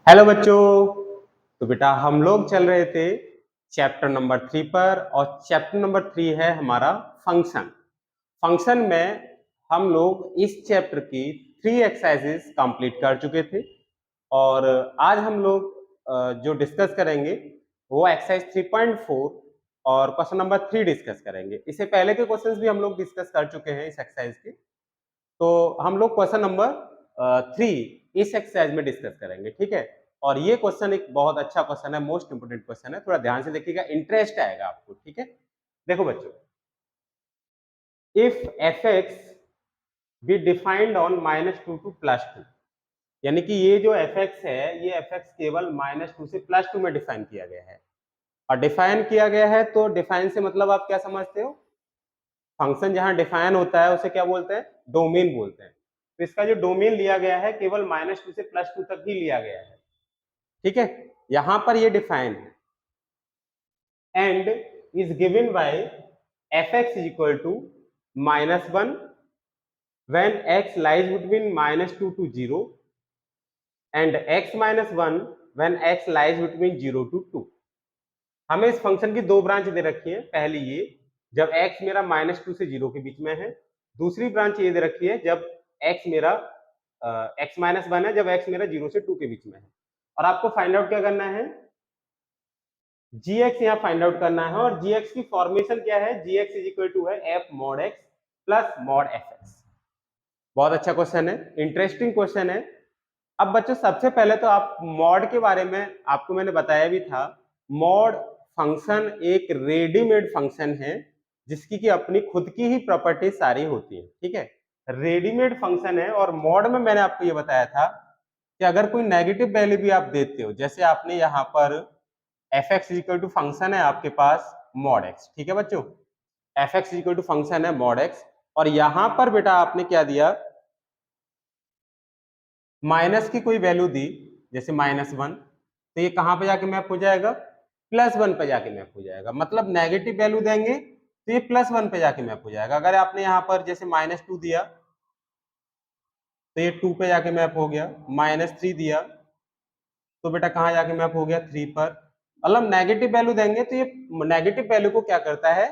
Hello बच्चों। तो बेटा हम लोग चल रहे थे चैप्टर नंबर 3 पर और चैप्टर नंबर 3 है हमारा फंक्शन। फंक्शन में हम लोग इस चैप्टर की 3 एक्सरसाइजेस कंप्लीट कर चुके थे और आज हम लोग जो डिस्कस करेंगे वो एक्सरसाइज 3.4 और क्वेश्चन नंबर 3 डिस्कस करेंगे। इससे पहले के क्वेश्चंस भी हम लोग डिस्कस कर चुके हैं इस एक्सरसाइज के। तो हम लोग क्वेश्चन नंबर 3 इस एक्सरसाइज में डिस्कस करेंगे, ठीक है। और ये क्वेश्चन एक बहुत अच्छा क्वेश्चन है, मोस्ट इंपोर्टेंट क्वेश्चन है, थोड़ा ध्यान से देखिएगा, इंटरेस्ट आएगा आपको, ठीक है। देखो बच्चों, if f x be defined on -2 to +2, यानी कि ये जो एफ एक्स है ये एफ एक्स केवल -2 से +2 में डिफाइन किया गया है। और डिफाइन किया गया है तो डिफाइन से मतलब आप क्या समझते हो? फंक्शन जहां डिफाइन होता है उसे क्या बोलते हैं? डोमेन बोलते हैं। तो इसका जो डोमेन लिया गया है केवल -2 से +2 तक ही लिया गया है, ठीक है। यहां पर ये डिफाइन है and is given by f x is equal to -1 when x lies between -2 to 0 and x minus 1 when x lies between 0 to 2। हमें इस फंक्शन की दो ब्रांच दे रखी है। पहली ये जब x मेरा -2 से 0 के बीच में है, दूसरी ब्रांच ये दे रखी है जब x मेरा x माइनस 1 है, जब x मेरा 0 से 2 के बीच में है। और आपको फाइंड आउट क्या करना है? gx यहाँ फाइंड आउट करना है और gx की फॉर्मेशन क्या है? gx इज इक्वल टू है f mod x plus mod fx। बहुत अच्छा क्वेश्चन है, इंटरेस्टिंग क्वेश्चन है। अब बच्चों सबसे पहले तो आप मॉड के बारे में आपको मैंने बताया भी था। मॉड फंक्शन एक रेडीमेड फंक्शन है जिसकी की अपनी खुद की ही प्रॉपर्टी सारी होती है, ठीक है। रेडीमेड फंक्शन है और मॉड में मैंने आपको ये बताया था कि अगर कोई नेगेटिव वैल्यू भी आप देते हो, जैसे आपने यहाँ पर f x equal to function है आपके पास मॉड एक्स, ठीक है बच्चों। F x equal to function है मॉड एक्स और यहां पर बेटा आपने क्या दिया? माइनस की कोई वैल्यू दी, जैसे -1, तो ये कहां पे जाके मैप हो जाएगा? +1 पे जाके मैप हो जाएगा। मतलब नेगेटिव वैल्यू देंगे तो ये +1 पे जाके मैप हो जाएगा। अगर आपने यहाँ पर जैसे -2 दिया तो ये 2 पे जाके मैप हो गया, -3 दिया तो बेटा कहाँ जाके मैप हो गया? 3 पर। मतलब नेगेटिव वैल्यू देंगे तो ये नेगेटिव वैल्यू को क्या करता है?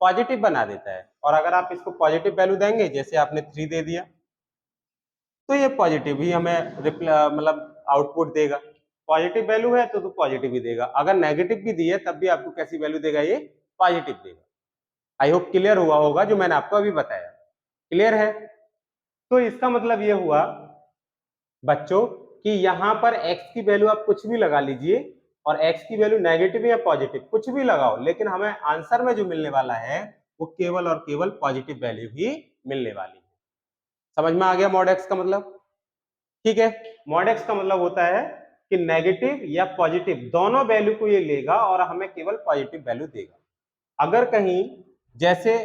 पॉजिटिव बना देता है। और अगर आप इसको पॉजिटिव वैल्यू देंगे, जैसे आपने 3 दे दिया, तो ये पॉजिटिव ही हमें मतलब आउटपुट देगा। पॉजिटिव वैल्यू है तो पॉजिटिव ही देगा। अगर नेगेटिव भी दी है तब भी आपको कैसी वैल्यू देगा? ये पॉजिटिव देगा। आई होप क्लियर हुआ होगा जो मैंने आपको अभी बताया। क्लियर है? तो इसका मतलब ये हुआ बच्चों कि यहाँ पर x की वैल्यू आप कुछ भी लगा लीजिए और x की वैल्यू नेगेटिव या पॉजिटिव कुछ भी लगाओ, लेकिन हमें आंसर में जो मिलने वाला है वो केवल और केवल पॉजिटिव वैल्यू ही मिलने वाली है। समझ में आ गया मॉड x का मतलब? ठीक है। मॉड एक्स का मतलब होता है कि नेगेटिव या पॉजिटिव दोनों वैल्यू को ये लेगा और हमें केवल पॉजिटिव वैल्यू देगा। अगर कहीं जैसे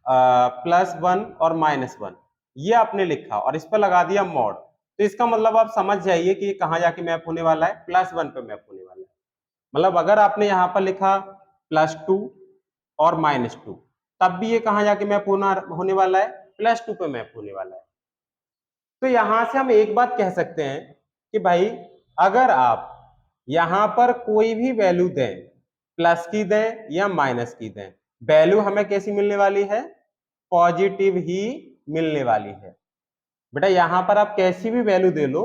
+1 और -1 ये आपने लिखा और इस पर लगा दिया मॉड, तो इसका मतलब आप समझ जाइए कि ये कहां जाके मैप होने वाला है? +1 पे मैप होने वाला है। मतलब अगर आपने यहां पर लिखा +2 और -2, तब भी ये कहां जाके मैप होने वाला है? +2 पे मैप होने वाला है। तो यहां से हम एक बात कह सकते हैं कि भाई अगर आप यहां पर कोई भी वैल्यू दें, प्लस की दें या माइनस की दें, वैल्यू हमें कैसी मिलने वाली है? पॉजिटिव ही मिलने वाली है। बेटा यहां पर आप कैसी भी वैल्यू दे लो,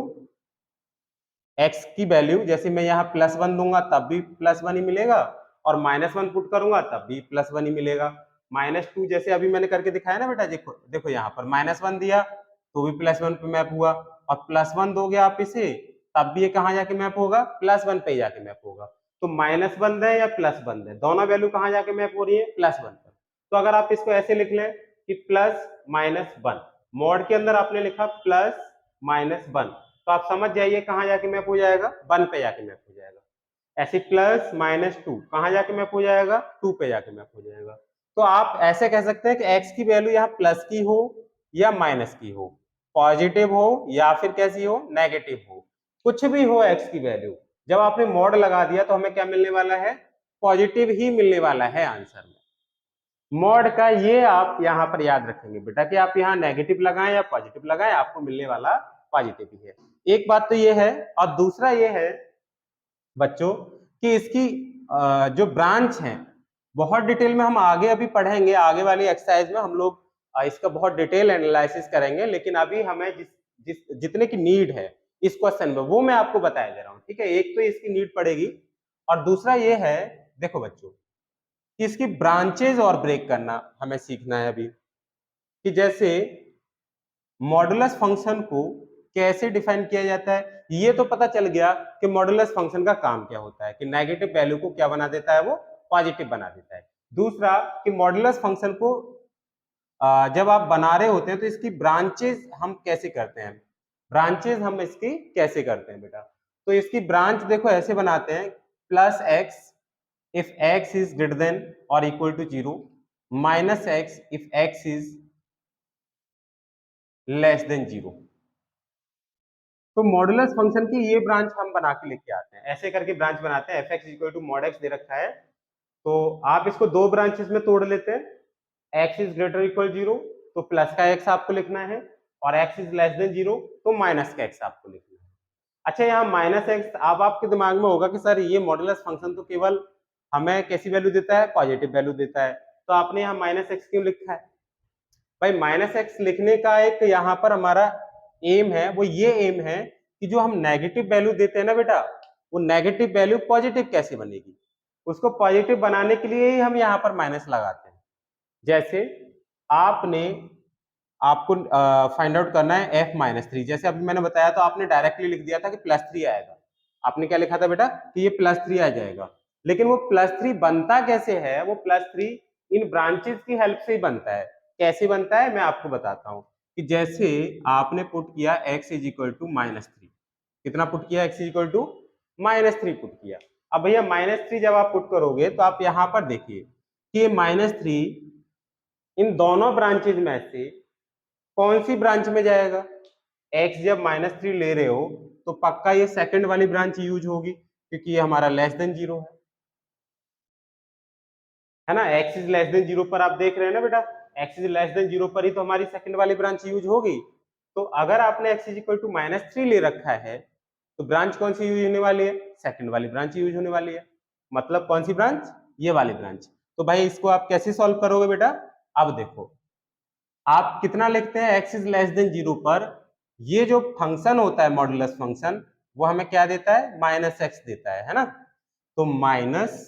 x की वैल्यू, जैसे मैं यहाँ +1 दूंगा तब भी +1 ही मिलेगा और -1 पुट करूंगा तब भी +1 ही मिलेगा। -2 जैसे अभी मैंने करके दिखाया ना बेटा, देखो देखो यहाँ पर -1 दिया तो भी +1 पे मैप हुआ और +1 दोगे आप इसे तब भी ये कहाँ जाके मैप होगा? +1 पे जाके मैप होगा। तो -1 दें या +1 दें, दोनों वैल्यू कहाँ जाके मैप हो रही है? +1 पर। तो अगर आप इसको ऐसे लिख लें कि +-1, मॉड के अंदर आपने लिखा +-1, तो आप समझ जाइए कहां जाके मैप हो जाएगा? 1 पे जाके मैप हो जाएगा। ऐसे +-2 कहां जाके मैप हो जाएगा? 2 पे जाके मैप हो जाएगा। तो आप ऐसे कह सकते हैं कि x की वैल्यू यहाँ प्लस की हो या माइनस की हो, पॉजिटिव हो या फिर कैसी हो? नेगेटिव हो, कुछ भी हो x की वैल्यू, जब आपने मॉड लगा दिया तो हमें क्या मिलने वाला है? पॉजिटिव ही मिलने वाला है आंसर में। मॉड का ये आप यहाँ पर याद रखेंगे बेटा कि आप यहाँ नेगेटिव लगाएं या पॉजिटिव लगाएं, आपको मिलने वाला पॉजिटिव ही है। एक बात तो ये है, और दूसरा ये है बच्चों कि इसकी जो ब्रांच है बहुत डिटेल में हम आगे अभी पढ़ेंगे, आगे वाली एक्सरसाइज में हम लोग इसका बहुत डिटेल एनालिसिस करेंगे, लेकिन अभी हमें जितने की नीड है इस क्वेश्चन में वो मैं आपको बताया दे रहा हूँ, ठीक है। एक तो इसकी नीड पड़ेगी, और दूसरा ये है, देखो बच्चों, कि इसकी ब्रांचेज और ब्रेक करना हमें सीखना है अभी, कि जैसे मॉडुलस फंक्शन को कैसे डिफाइन किया जाता है। ये तो पता चल गया कि मॉडुलस फंक्शन का काम क्या होता है, कि नेगेटिव वैल्यू को क्या बना देता है, वो पॉजिटिव बना देता है। दूसरा कि मॉडुलस फंक्शन को जब आप बना रहे होते हैं तो इसकी ब्रांचेज हम कैसे करते हैं, ब्रांचेज हम इसकी कैसे करते हैं बेटा। तो इसकी ब्रांच देखो ऐसे बनाते हैं, plus x if x is greater than और equal to 0, minus x if x is less than 0। तो मॉडुलस फंक्शन की ये ब्रांच हम बना के लेके आते हैं, ऐसे करके ब्रांच बनाते हैं। F x equal to mod x दे रखा है, तो आप इसको दो ब्रांचेस में तोड़ लेते हैं। एक्स इज ग्रेटर इक्वल 0 तो प्लस का एक्स आपको लिखना है, और एक्स इज लेस देन 0 तो माइनस का एक्स आपको लिखना है। अच्छा, यहाँ माइनस एक्स, अब आपके दिमाग में होगा कि सर ये मॉडुलस फंक्शन तो केवल हमें कैसी वैल्यू देता है, पॉजिटिव वैल्यू देता है, तो आपने यहाँ माइनस एक्स क्यों लिखा है। भाई माइनस एक्स लिखने का एक यहाँ पर हमारा एम है, वो ये एम है कि जो हम नेगेटिव वैल्यू देते हैं ना बेटा, वो नेगेटिव वैल्यू पॉजिटिव कैसे बनेगी, उसको पॉजिटिव बनाने के लिए ही हम यहाँ पर माइनस लगाते हैं। जैसे आपको फाइंड आउट करना है एफ माइनस 3, जैसे अभी मैंने बताया तो आपने डायरेक्टली लिख दिया था कि प्लस 3 आएगा। आपने क्या लिखा था बेटा कि ये प्लस 3 आ जाएगा, लेकिन वो प्लस 3 बनता कैसे है, वो प्लस 3 इन ब्रांचेस की हेल्प से ही बनता है। कैसे बनता है मैं आपको बताता हूँ, कि जैसे आपने पुट किया x इज इक्वल टू -3, कितना पुट किया, x is equal to -3 put किया। अब भैया -3 जब आप पुट करोगे तो आप यहाँ पर देखिए कि ये -3 इन दोनों ब्रांचेज में से कौन सी ब्रांच में जाएगा। x जब -3 ले रहे हो तो पक्का ये सेकंड वाली ब्रांच यूज होगी, क्योंकि ये हमारा लेस देन 0 है ना। x इज लेस देन 0 पर आप देख रहे हैं ना बेटा, x इज लेस देन 0 पर ही तो हमारी सेकंड वाली ब्रांच यूज होगी। तो अगर आपने x इज इक्वल टू -3 ले रखा है तो ब्रांच कौन सी यूज होने वाली है, सेकंड वाली ब्रांच यूज होने वाली है। मतलब कौन सी ब्रांच, ये वाली ब्रांच। तो भाई इसको आप कैसे सॉल्व करोगे बेटा, अब देखो आप कितना लिखते हैं, x इज लेस देन 0 पर ये जो फंक्शन होता है मॉडुलस फंक्शन, वो हमें क्या देता है, -x देता है ना। तो माइनस,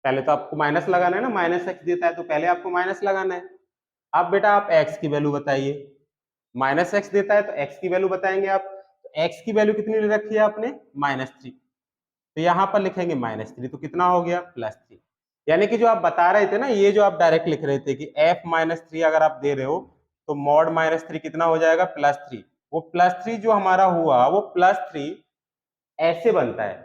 पहले तो आपको माइनस लगाना है ना, -x देता है तो पहले आपको माइनस लगाना है। अब बेटा आप x की वैल्यू बताइए, -x देता है तो x की वैल्यू बताएंगे आप, तो x की वैल्यू कितनी ले रखी है आपने, -3, तो यहाँ पर लिखेंगे -3, तो कितना हो गया, +3। यानी कि जो आप बता रहे थे ना, ये जो आप डायरेक्ट लिख रहे थे कि f-3 अगर आप दे रहे हो तो मॉड -3 कितना हो जाएगा, +3। वो +3 जो हमारा हुआ वो +3 ऐसे बनता है,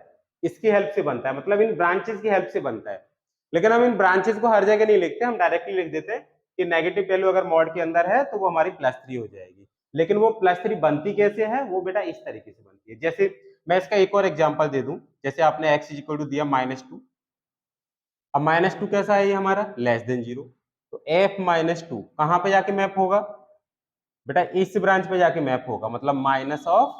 इसकी हेल्प से बनता है, मतलब इन ब्रांचेस की हेल्प से बनता है। लेकिन हम इन ब्रांचेस को हर जगह नहीं लिखते, हम डायरेक्टली लिख देते हैं कि नेगेटिव वैल्यू अगर मॉड के अंदर है तो वो हमारी +3 हो जाएगी। लेकिन वो +3 बनती कैसे है, वो बेटा इस तरीके से बनती है। जैसे मैं इसका एक और एग्जांपल दे दूं, जैसे आपने x इक्वल टू दिया -2, अब -2 कैसा है ये हमारा, लेस देन 0, तो f-2 कहां पे जाके मैप होगा बेटा, इस ब्रांच पे जाके मैप होगा, मतलब माइनस ऑफ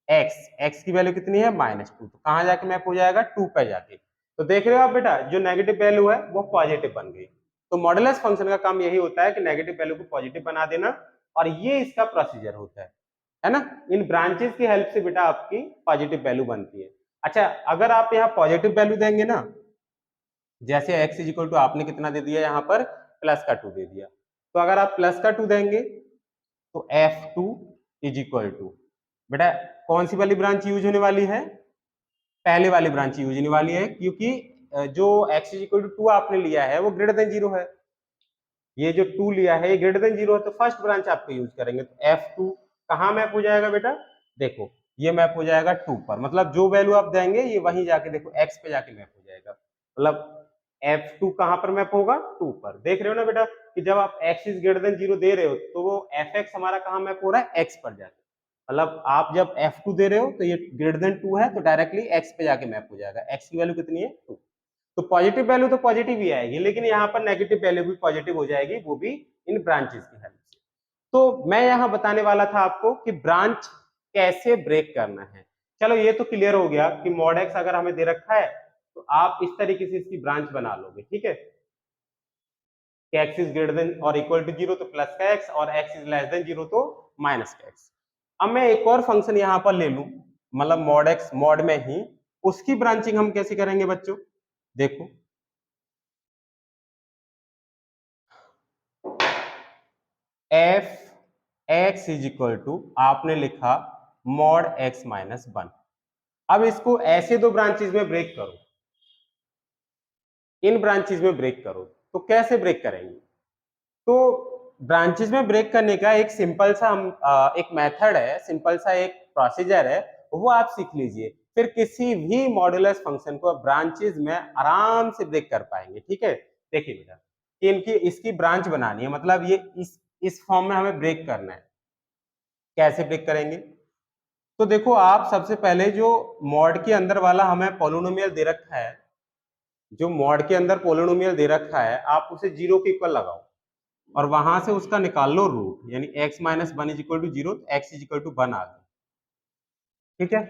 x की वैल्यू कितनी है, -2, तो कहां जाके मैप हो जाएगा, 2 पे जाके। तो देख रहे हो आप बेटा, जो नेगेटिव वैल्यू है वो पॉजिटिव बन गई। तो मॉडुलस फंक्शन का काम यही होता है कि नेगेटिव वैल्यू को पॉजिटिव बना देना, और ये इसका प्रोसीजर होता है ना। इन ब्रांचेस की हेल्प से बेटा आपकी पॉजिटिव वैल्यू बनती है। अच्छा, अगर आप यहाँ पॉजिटिव वैल्यू देंगे ना, जैसे x इज इक्वल टू आपने कितना दे दिया यहाँ पर, +2 दे दिया, तो अगर आप +2 देंगे तो f2 इज इक्वल टू, बेटा कौन सी वाली ब्रांच यूज होने वाली है, पहले वाली ब्रांच यूज होने वाली है, क्योंकि जो x इज इक्वल टू 2 आपने लिया है वो ग्रेटर देन 0 है। ये जो 2 लिया है ये ग्रेटर देन 0 है, तो फर्स्ट ब्रांच आपको यूज करेंगे। तो f2 कहां मैप हो जाएगा बेटा, देखो ये मैप हो जाएगा 2 पर, मतलब जो वैल्यू आप देंगे ये वहीं जाके देखो x पे जाके मैप हो जाएगा। मतलब f2 कहां पर मैप होगा, 2 पर। देख रहे हो ना बेटा कि जब आप x इज ग्रेटर देन 0 दे रहे हो तो वो fx हमारा कहां मैप हो रहा है, x पर जाके। मतलब आप जब f2 दे रहे हो तो ये ग्रेटर देन 2 है तो डायरेक्टली x पे जाके मैप हो जाएगा। x की वैल्यू कितनी है, 2। तो पॉजिटिव वैल्यू तो पॉजिटिव ही आएगी, लेकिन यहाँ पर नेगेटिव वैल्यू भी पॉजिटिव हो जाएगी, वो भी इन ब्रांचेस की हेल्प से। तो मैं यहाँ बताने वाला था आपको कि ब्रांच कैसे ब्रेक करना है। चलो ये तो क्लियर हो गया कि मॉड एक्स अगर हमें दे रखा है तो आप इस तरीके से इसकी ब्रांच बना लोगे, ठीक है। कि x इज ग्रेटर देन और इक्वल टू 0 तो प्लस का x और x इज लेस देन 0 तो माइनस का x। अब मैं एक और फंक्शन यहां पर ले लूं, मतलब मॉड x मॉड में ही, उसकी ब्रांचिंग हम कैसे करेंगे बच्चों, देखो f x is equal to आपने लिखा मॉड x माइनस 1। अब इसको ऐसे दो ब्रांचेज में ब्रेक करो, इन ब्रांचेज में ब्रेक करो, तो कैसे ब्रेक करेंगे। तो ब्रांचेज में ब्रेक करने का एक सिंपल सा हम एक मेथड है, सिंपल सा एक प्रोसीजर है, वो आप सीख लीजिए, फिर किसी भी मॉड्यूलस फंक्शन को ब्रांचेज में आराम से ब्रेक कर पाएंगे, ठीक है। देखिए बेटा कि इनकी इसकी ब्रांच बनानी है, मतलब ये इस फॉर्म में हमें ब्रेक करना है। कैसे ब्रेक करेंगे, तो देखो आप सबसे पहले जो मॉड के अंदर वाला हमें पॉलिनोमियल दे रखा है, जो मॉड के अंदर पॉलिनोमियल दे रखा है, आप उसे 0 के इक्वल लगाओ और वहां से उसका निकाल लो रूट, यानी x minus 1 is equal to 0, x is equal to 1 आ गया, ठीक है।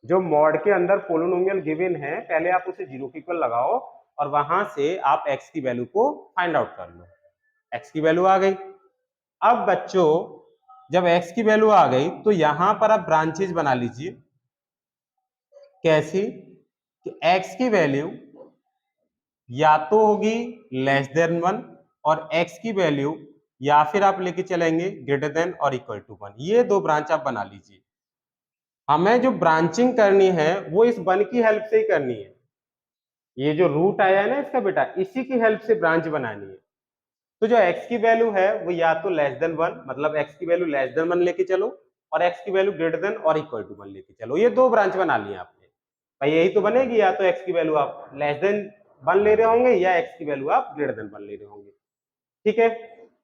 जो मॉड के अंदर पोलिनोमियल गिवन है, पहले आप उसे 0 के इक्वल लगाओ और वहां से आप x की वैल्यू को फाइंड आउट कर लो। x की वैल्यू आ गई। अब बच्चों जब x की वैल्यू आ गई तो यहां पर आप ब्रांचेज बना लीजिए। कैसी, कि x की वैल्यू या तो होगी लेस देन 1 और x की वैल्यू या फिर आप लेके चलेंगे ग्रेटर देन और इक्वल टू 1। ये दो ब्रांच आप बना लीजिए। हमें जो ब्रांचिंग करनी है वो इस 1 की हेल्प से ही करनी है। ये जो रूट आया है ना इसका बेटा, इसी की हेल्प से ब्रांच बनानी है। तो जो x की वैल्यू है वो या तो लेस देन 1, मतलब x की वैल्यू लेस देन 1 लेके चलो, और x की वैल्यू ग्रेटर देन और इक्वल टू 1 लेके चलो। ये दो ब्रांच बना ली आपने। भाई यही तो बनेगी, या तो x की वैल्यू आप लेस देन 1 ले रहे होंगे या x की वैल्यू आप ग्रेटर देन 1 ले रहे होंगे, ठीक है।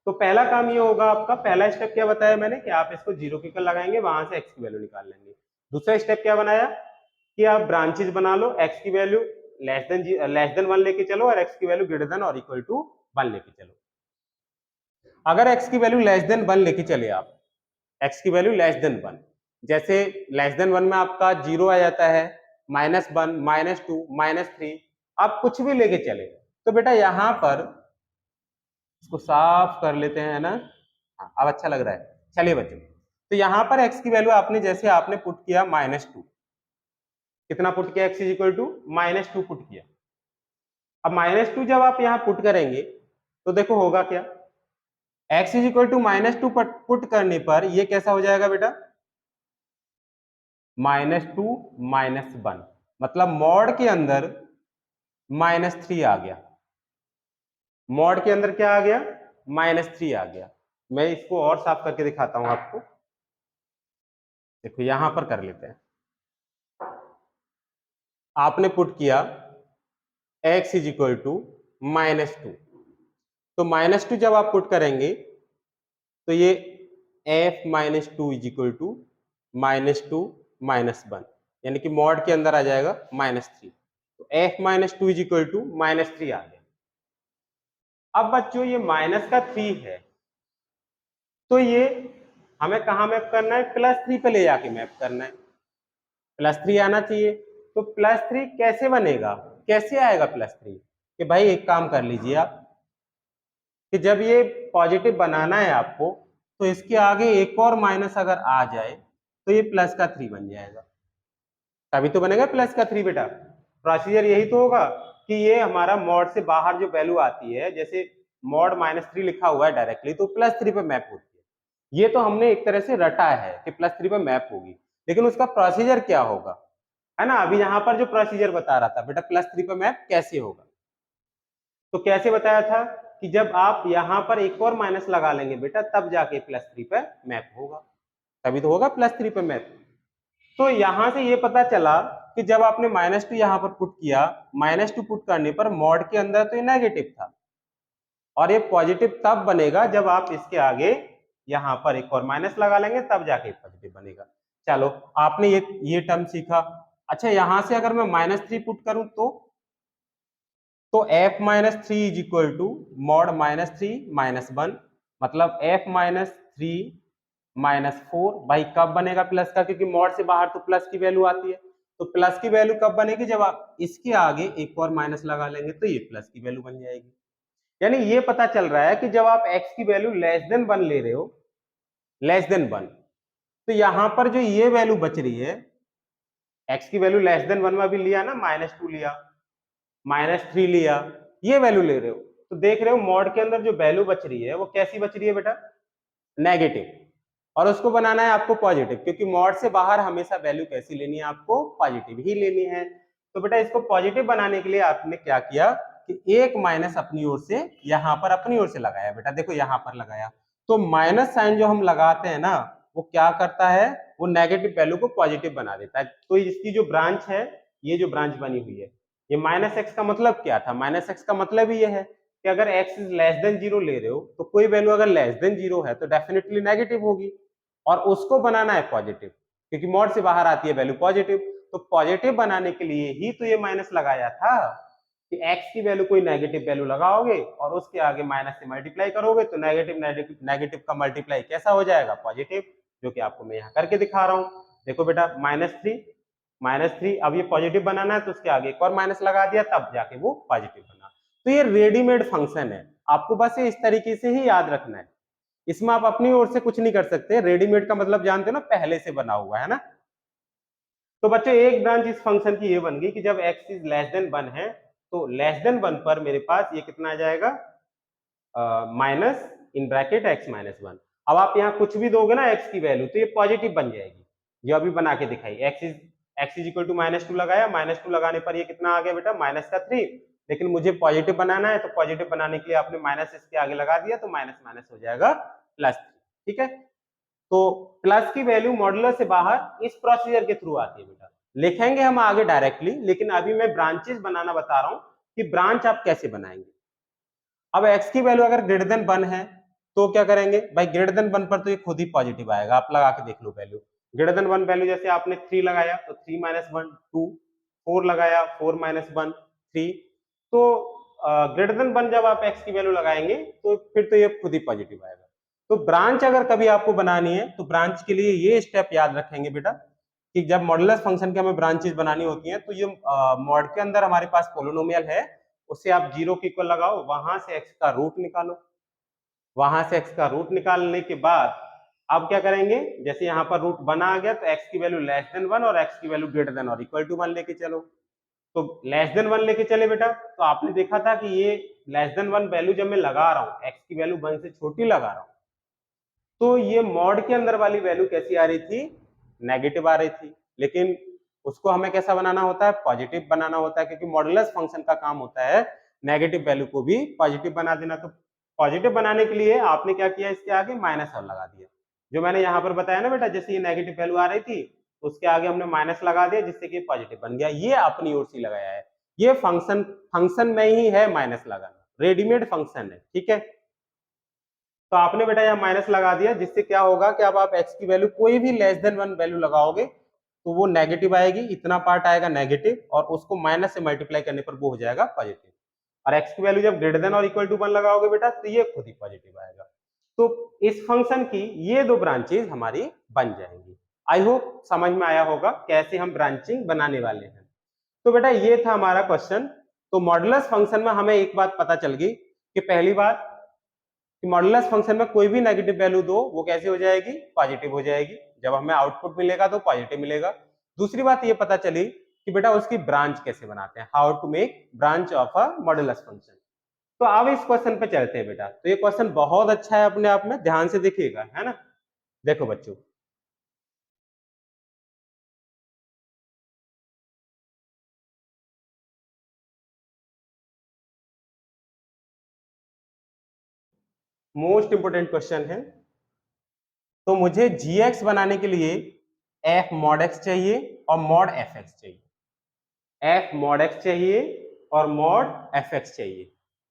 तो पहला काम ये होगा आपका, पहला स्टेप क्या बताया मैंने कि आप इसको 0 के इक्वल लगाएंगे, वहां से x की वैल्यू निकाल लेंगे। दूसरा स्टेप क्या बनाया कि आप ब्रांचेज बना लो, x की वैल्यू लेस देन 1 लेके चलो और x की वैल्यू ग्रेटर देन और इक्वल टू 1 लेके चलो। अगर x की वैल्यू लेस देन 1 लेके चले आप, x की वैल्यू लेस देन 1, जैसे लेस देन 1 में आपका 0 आ जाता है, -1, -2, -3, आप कुछ भी लेके चले, तो बेटा यहां पर इसको साफ कर लेते हैं ना। हाँ, अब अच्छा लग रहा है। चलिए बच्चों, तो यहां पर x की वैल्यू आपने जैसे आपने पुट किया -2, कितना पुट किया, x is equal to -2 put किया। अब -2 जब आप यहां पुट करेंगे तो देखो होगा क्या, x is equal to -2 put करने पर ये कैसा हो जाएगा बेटा, -2 -1, मतलब मॉड के अंदर -3 आ गया। मॉड के अंदर क्या आ गया, -3 आ गया। मैं इसको और साफ करके दिखाता हूं आपको, देखो यहां पर कर लेते हैं। आपने पुट किया x इज इक्वल टू -2, तो -2 जब आप पुट करेंगे तो ये f -2 इज इक्वल टू -2 -1, यानी कि मॉड के अंदर आ जाएगा -3, तो f -2 इज इक्वल टू -3 आ गया। अब बच्चों ये माइनस का 3 है, तो ये हमें कहां मैप करना है, +3 पे ले जाके मैप करना है। +3 आना चाहिए, तो +3 कैसे बनेगा, कैसे आएगा +3, कि भाई एक काम कर लीजिए आप, कि जब ये पॉजिटिव बनाना है आपको तो इसके आगे एक और माइनस अगर आ जाए तो ये प्लस का 3 बन जाएगा, तभी तो बनेगा प्लस का 3 बेटा। प्रोसीजर यही तो होगा कि ये हमारा मॉड से बाहर जो वैल्यू आती है, जैसे मॉड -3 लिखा हुआ है डायरेक्टली, तो +3 पे मैप होती है। ये तो हमने एक तरह से रटा है कि +3 पे मैप होगी, लेकिन उसका प्रोसीजर क्या होगा, है ना। अभी यहाँ पर जो प्रोसीजर बता रहा था बेटा, +3 पे मैप कैसे होगा, तो कैसे बताया था कि जब आप यहाँ पर एक और माइनस लगा लेंगे बेटा, तब जाके +3 पे मैप होगा, तभी तो होगा +3 पे मैप। तो यहां से ये पता चला कि जब आपने -2 यहाँ पर पुट किया, -2 पुट करने पर मॉड के अंदर तो ये नेगेटिव था, और ये पॉजिटिव तब बनेगा जब आप इसके आगे यहाँ पर एक और माइनस लगा लेंगे, तब जाके पॉजिटिव बनेगा। चलो आपने ये टर्म सीखा। अच्छा यहां से अगर मैं -3 पुट करूं तो f -3 is equal to mod -3 -1, मतलब f -3 -4। भाई कब बनेगा प्लस का, क्योंकि मॉड से बाहर तो प्लस की वैल्यू आती है, तो प्लस की वैल्यू कब बनेगी, जब आप इसके आगे एक और माइनस लगा लेंगे तो ये प्लस की वैल्यू बन जाएगी। यानी ये पता चल रहा है कि जब आप x की वैल्यू लेस देन 1 ले रहे हो, लेस देन 1, तो यहां पर जो ये वैल्यू बच रही है, x की वैल्यू लेस देन 1 में अभी लिया ना, -2 लिया, -3 लिया, ये वैल्यू ले रहे हो, तो देख रहे हो मॉड के अंदर जो वैल्यू बच रही है वो कैसी बच रही है बेटा, नेगेटिव। और उसको बनाना है आपको पॉजिटिव, क्योंकि मॉड से बाहर हमेशा वैल्यू कैसी लेनी है, आपको पॉजिटिव ही लेनी है। तो बेटा इसको पॉजिटिव बनाने के लिए आपने क्या किया कि एक माइनस अपनी ओर से यहां पर अपनी ओर से लगाया। बेटा देखो यहां पर लगाया, तो माइनस साइन जो हम लगाते हैं ना, वो क्या करता है, वो नेगेटिव वैल्यू को पॉजिटिव बना देता है। तो इसकी जो ब्रांच है, ये जो ब्रांच बनी हुई है, ये -x का मतलब क्या था, -x का मतलब ही ये है कि अगर x इज लेस देन 0 ले रहे हो, तो कोई वैल्यू अगर लेस देन 0 है तो डेफिनेटली नेगेटिव होगी, और उसको बनाना है पॉजिटिव, क्योंकि मॉड से बाहर आती है वैल्यू पॉजिटिव। तो पॉजिटिव बनाने के लिए ही तो ये माइनस लगाया था कि x की वैल्यू कोई नेगेटिव वैल्यू लगाओगे और उसके आगे माइनस से मल्टीप्लाई करोगे, तो नेगेटिव नेगेटिव नेगेटिव का मल्टीप्लाई कैसा हो जाएगा, पॉजिटिव, जो कि आपको मैं यहाँ करके दिखा रहा हूँ। देखो बेटा -3, अब ये पॉजिटिव बनाना है तो उसके आगे एक और माइनस लगा दिया, तब जाके वो पॉजिटिव बना। तो ये रेडीमेड फंक्शन है, आपको बस ये इस तरीके से ही याद रखना है, इसमें आप अपनी ओर से कुछ नहीं कर सकते। रेडीमेड का मतलब जानते हो ना, पहले से बना हुआ है ना। तो बच्चों एक ब्रांच इस फंक्शन की ये बन गई कि जब x इज लेस देन 1 है, तो लेस देन 1 पर मेरे पास ये कितना आ जाएगा, माइनस इन ब्रैकेट x -1। अब आप यहाँ कुछ भी दोगे ना x की वैल्यू, तो ये पॉजिटिव बन जाएगी, जो अभी बना के दिखाई। x इज इक्वल टू -2 लगाया, -2 लगाने पर ये कितना आ गया बेटा, -3। लेकिन मुझे पॉजिटिव बनाना है, तो पॉजिटिव बनाने के लिए आपने माइनस इसके आगे लगा दिया, तो माइनस माइनस हो जाएगा +3। ठीक है, तो प्लस की वैल्यू मॉडुलर से बाहर इस प्रोसीजर के थ्रू आती है बेटा, लिखेंगे हम आगे डायरेक्टली, लेकिन अभी मैं ब्रांचेस बनाना बता रहा हूं कि ब्रांच आप कैसे बनाएंगे। अब x की वैल्यू अगर ग्रेटर देन 1 है, तो क्या करेंगे भाई, ग्रेटर देन 1 पर तो ये खुद ही पॉजिटिव आएगा, आप लगा के देख low value. Greater than 1 value जैसे आपने 3 लगाया तो 3 - 1 2, 4 लगाया 4 - 1 3। तो ग्रेटर देन 1 जब आप x की वैल्यू लगाएंगे तो फिर तो ये खुद ही पॉजिटिव आएगा। तो ब्रांच अगर कभी आपको बनानी है, तो ब्रांच के लिए ये स्टेप याद रखेंगे बेटा कि जब मॉडुलस फंक्शन की हमें ब्रांचेस बनानी होती हैं, तो ये मॉड के अंदर हमारे पास पोलिनोमियल है, उससे आप 0 के इक्वल लगाओ, वहां से x का रूट निकालो, वहां से x का रूट निकालने के बाद अब क्या करेंगे, जैसे यहाँ पर रूट 1 आ गया, तो x की वैल्यू लेस देन 1 और x की वैल्यू ग्रेटर देन और इक्वल टू 1 लेके चलो। तो लेस देन 1 लेके चले बेटा, तो आपने देखा था कि ये लेस देन 1 वैल्यू जब मैं लगा रहा हूँ, x की वैल्यू 1 से छोटी लगा रहा हूँ, तो ये मॉड के अंदर वाली वैल्यू कैसी आ रही थी, नेगेटिव आ रही थी। लेकिन उसको हमें कैसा बनाना होता है, पॉजिटिव बनाना होता है, क्योंकि मॉडुलस फंक्शन का काम होता है नेगेटिव वैल्यू को भी पॉजिटिव बना देना। तो पॉजिटिव बनाने के लिए आपने क्या किया, इसके आगे माइनस और लगा दिया, जो मैंने यहाँ पर बताया ना बेटा, जैसे ये नेगेटिव वैल्यू आ रही थी, तो उसके आगे हमने माइनस लगा दिया, जिससे कि पॉजिटिव बन गया। ये अपनी ओर से लगाया है, ये फंक्शन में ही है माइनस लगाना, रेडीमेड फंक्शन है। ठीक है, तो आपने बेटा यहाँ माइनस लगा दिया, जिससे क्या होगा कि अब आप x की वैल्यू कोई भी लेस देन 1 वैल्यू लगाओगे तो वो नेगेटिव आएगी, इतना पार्ट आएगा नेगेटिव, और उसको माइनस से मल्टीप्लाई करने पर वो हो जाएगा पॉजिटिव। और x की वैल्यू जब ग्रेटर देन और इक्वल टू 1 लगाओगे बेटा, तो ये खुद ही पॉजिटिव आएगा। तो इस फंक्शन की ये दो ब्रांचेज हमारी बन जाएंगी। आई होप समझ में आया होगा कैसे हम ब्रांचिंग बनाने वाले हैं। तो बेटा ये था हमारा क्वेश्चन। तो मॉडुलस फंक्शन में हमें एक बात पता चल गई कि पहली बात कि मॉडुलस फंक्शन में कोई भी नेगेटिव वैल्यू दो, वो कैसे हो जाएगी, पॉजिटिव हो जाएगी, जब हमें आउटपुट मिलेगा तो पॉजिटिव मिलेगा। दूसरी बात ये पता चली कि बेटा उसकी ब्रांच कैसे बनाते हैं, how to make branch of a modulus function. तो अब इस क्वेश्चन पे चलते हैं बेटा। तो ये क्वेश्चन बहुत अच्छा है अपने आप में, ध्यान से देखिएगा, है ना। देखो बच्चों, मोस्ट इंपोर्टेंट क्वेश्चन है। तो मुझे जी बनाने के लिए एफ मॉड एक्स चाहिए और मॉड एफ एक्स चाहिए, एफ मॉड एक्स चाहिए और मॉड एफ एक्स चाहिए।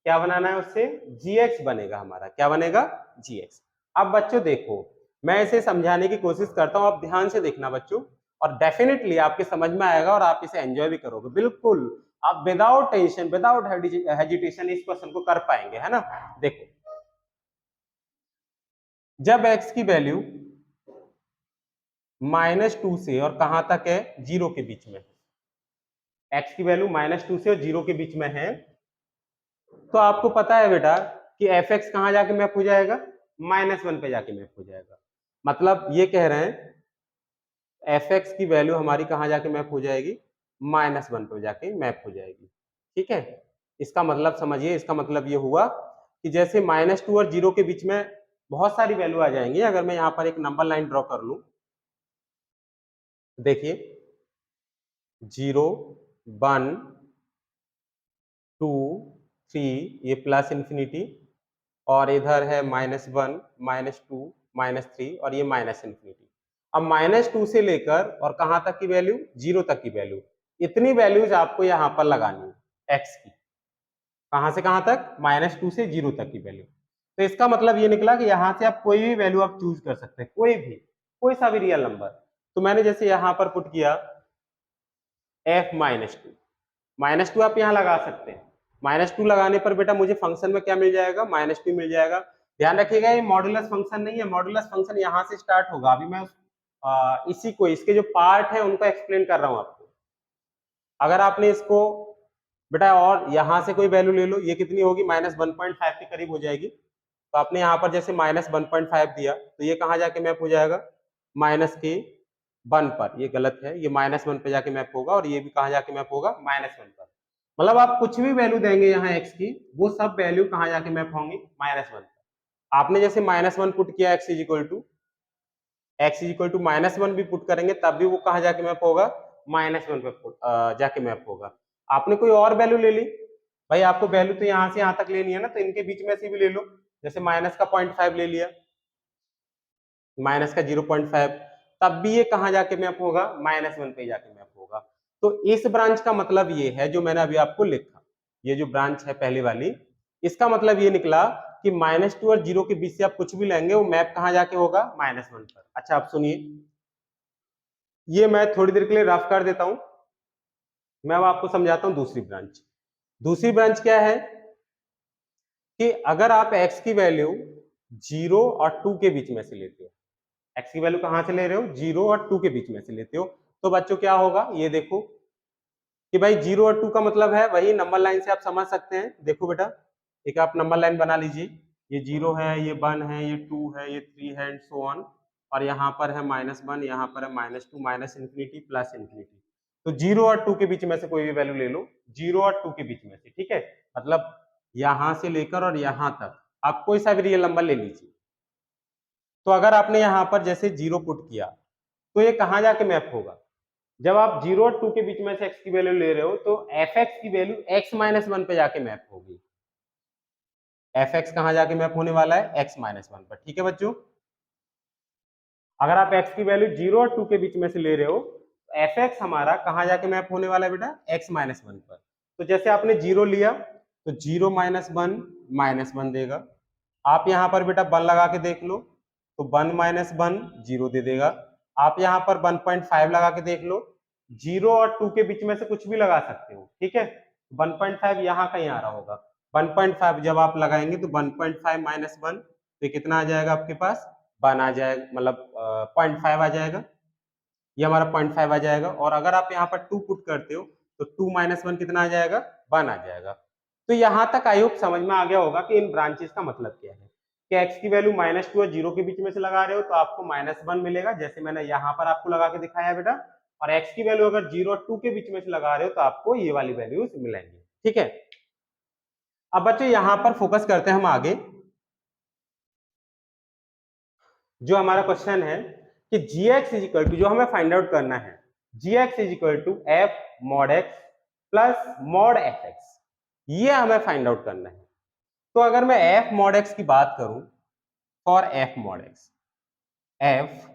क्या बनाना है उससे, जीएक्स बनेगा हमारा। क्या बनेगा, जीएक्स। अब बच्चों देखो, मैं इसे समझाने की कोशिश करता हूं, आप ध्यान से देखना बच्चों, और डेफिनेटली आपके समझ में आएगा और आप इसे एंजॉय भी करोगे बिल्कुल। आप विदाउट टेंशन, विदाउट हेजिटेशन इस क्वेश्चन को कर पाएंगे, है ना। देखो, जब x की वैल्यू -2 से और कहां तक है, 0 के बीच में। x की वैल्यू -2 से और 0 के बीच में है, तो आपको पता है बेटा कि fx कहां जाके मैप हो जाएगा, -1 पे जाके मैप हो जाएगा। मतलब ये कह रहे हैं fx की वैल्यू हमारी कहां जाके मैप हो जाएगी, -1 पे जाके मैप हो जाएगी। ठीक है, इसका मतलब समझिए, इसका मतलब ये हुआ कि जैसे -2 और 0 के बीच में बहुत सारी वैल्यू आ जाएंगी। अगर मैं यहाँ पर एक नंबर लाइन ड्रॉ कर लूं, देखिए 0 1 2 3, ये प्लस इंफिनिटी, और इधर है -1 -2 -3 और ये माइनस इंफिनिटी। अब -2 से लेकर और कहां तक की वैल्यू, 0 तक की वैल्यू, इतनी वैल्यूज आपको यहां पर लगानी है x की। कहां से कहां तक, -2 से 0 तक की वैल्यू। तो इसका मतलब ये निकला कि यहां से आप कोई भी वैल्यू आप चूज कर सकते हैं, कोई भी, कोई सा भी रियल नंबर। तो मैंने जैसे यहां पर पुट किया f -2 आप यहां लगा सकते हैं। -2 लगाने पर बेटा मुझे फंक्शन में क्या मिल जाएगा, -2 मिल जाएगा। ध्यान रखिएगा ये मॉडुलस फंक्शन नहीं है, मॉडुलस फंक्शन यहां से स्टार्ट होगा। अभी मैं इसी को, इसके जो पार्ट है उनको एक्सप्लेन कर रहा हूं आपको। अगर आपने इसको बेटा और यहां से कोई वैल्यू ले लो, ये कितनी होगी, -1.5 के करीब हो जाएगी। तो आपने यहाँ पर जैसे -1.5 दिया, तो ये कहाँ जाके मैप हो जाएगा, -1 पर। ये गलत है, ये -1 पे जाके मैप होगा, और ये भी कहाँ जाके मैप होगा, -1 पर। मतलब आप कुछ भी वैल्यू देंगे यहाँ x की, वो सब वैल्यू कहाँ जाके मैप होंगी, -1 पर। आपने जैसे -1 पुट किया, x इज इक्वल टू -1 भी पुट करेंगे तब भी वो कहाँ जाके मैप होगा, -1 पे जाके मैप होगा। आपने कोई और वैल्यू ले ली, भाई आपको वैल्यू तो यहाँ से यहाँ तक लेनी है ना, तो इनके बीच में से भी ले लो। जैसे माइनस का 0.5 ले लिया, माइनस का 0.5, तब भी ये कहाँ जाके मैप होगा, -1 पे जाके मैप होगा। तो इस ब्रांच का मतलब ये है जो मैंने अभी आपको लिखा, ये जो ब्रांच है पहली वाली, इसका मतलब ये निकला कि -2 और 0 के बीच से आप कुछ भी लेंगे, वो मैप कहाँ जाके होगा, -1 पर। अच्छा आप सुनिए, ये मैं थोड़ी देर के लिए रफ कर देता हूं, मैं अब आपको समझाता हूं दूसरी ब्रांच। दूसरी ब्रांच क्या है कि अगर आप x की वैल्यू 0 और 2 के बीच में से लेते हो, x की वैल्यू कहां से ले रहे हो, 0 और 2 के बीच में से लेते हो, तो बच्चों क्या होगा, ये देखो कि भाई 0 और 2 का मतलब है वही नंबर लाइन से आप समझ सकते हैं। देखो बेटा, एक आप नंबर लाइन बना लीजिए, ये 0 है, ये 1 है, ये 2 है, ये 3 है, एंड सो ऑन, और यहाँ पर है -1, यहाँ पर है -2, माइनस इंफिनिटी, प्लस इंफिनिटी। तो 0 और 2 के बीच में से कोई भी वैल्यू ले लो, 0 और 2 के बीच में से, ठीक है, मतलब यहां से लेकर और यहां तक आप कोई सा भी रियल नंबर ले लीजिए। तो अगर आपने यहाँ पर जैसे 0 पुट किया, तो ये कहाँ जाके मैप होगा, जब आप 0 और 2 के बीच में से x की वैल्यू ले रहे हो, तो fx की वैल्यू x-1 पे जाके मैप होगी। fx कहाँ जाके मैप होने वाला है, x-1 पर। ठीक है बच्चों, अगर आप x की वैल्यू 0 और 2 के बीच में से ले रहे हो, तो fx हमारा कहाँ जाके मैप होने वाला है बेटा, x-1 पर। तो जैसे आपने 0 लिया, तो 0 -1 -1 देगा। आप यहाँ पर बेटा 1 लगा के देख लो, तो 1 - 1 0 दे देगा। आप यहाँ पर 1.5 लगा के देख लो, 0 और 2 के बीच में से कुछ भी लगा सकते हो, ठीक है। 1.5 यहाँ कहीं आ रहा होगा, 1.5 जब आप लगाएंगे तो 1.5 - 1, तो कितना आ जाएगा आपके पास, 1 आ जाएगा, मतलब 0.5 आ जाएगा, ये हमारा 0.5 आ जाएगा। और अगर आप यहाँ पर 2 पुट करते हो, तो 2 - 1 कितना आ जाएगा, 1 आ जाएगा। तो यहाँ तक आई होप समझ में आ गया होगा कि इन ब्रांचेस का मतलब क्या है, कि x की वैल्यू -2 और 0 के बीच में से लगा रहे हो तो आपको -1 मिलेगा, जैसे मैंने यहाँ पर आपको लगा के दिखाया है बेटा। और x की वैल्यू अगर 0 और 2 के बीच में से लगा रहे हो तो आपको ये वाली वैल्यूज मिलेंगी, ठीक है। अब बच्चों यहाँ पर फोकस करते हैं हम आगे, जो हमारा क्वेश्चन है कि gx इज इक्वल टू, जो हमें फाइंड आउट करना है, gx is equal to f mod x plus mod fx, ये हमें फाइंड आउट करना है। तो अगर मैं f mod x की बात करूं, for f mod x, f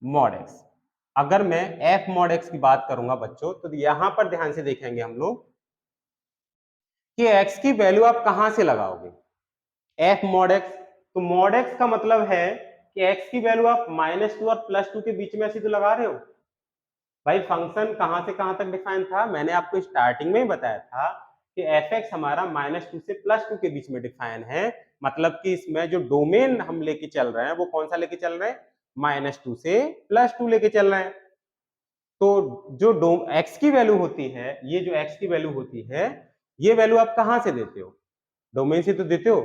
mod x, अगर मैं f mod x की बात करूंगा बच्चों, तो यहां पर ध्यान से देखेंगे हम लोग कि x की वैल्यू आप कहां से लगाओगे, f mod x, तो mod x का मतलब है कि x की वैल्यू आप -2 और +2 के बीच में से तो लगा रहे हो। भाई फंक्शन कहां से कहां तक डिफाइन था, मैंने आपको स्टार्टिंग में ही बताया था कि fx हमारा -2 से +2 के बीच में डिफाइन है। मतलब कि इसमें जो डोमेन हम लेके चल रहे हैं वो कौन सा लेके चल रहे हैं, -2 से +2 लेके चल रहे हैं। तो जो x की वैल्यू होती है, ये जो x की वैल्यू होती है, ये वैल्यू आप कहां से देते हो? डोमेन से तो देते हो।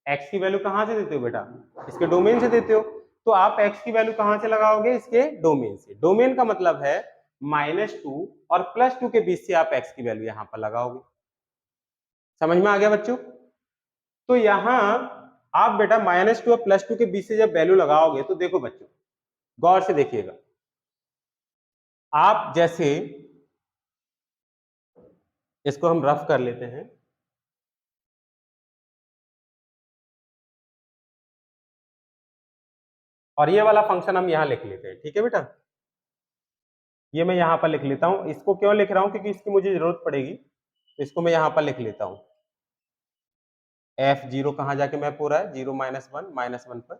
x की वैल्यू कहां से देते हो बेटा? इसके डोमेन से देते हो। तो आप x की वैल्यू कहां से लगाओगे? इसके डोमेन से। डोमेन का मतलब है -2 और +2 के बीच से आप x की वैल्यू यहां पर लगाओगे। समझ में आ गया बच्चों? तो यहां आप बेटा -2 और +2 के बीच से जब वैल्यू लगाओगे तो देखो बच्चों, गौर से देखिएगा। आप जैसे इसको हम रफ कर लेते हैं। और ये वाला फंक्शन हम यहां लिख लेते हैं, ठीक है बेटा? ये मैं यहां पर लिख लेता हूं। इसको क्यों लिख रहा हूं? क्योंकि इसकी मुझे जरूरत पड़ेगी, तो इसको मैं यहां पर लिख लेता हूं। f0 कहां जाके मैप हो रहा है? 0 -1 पर।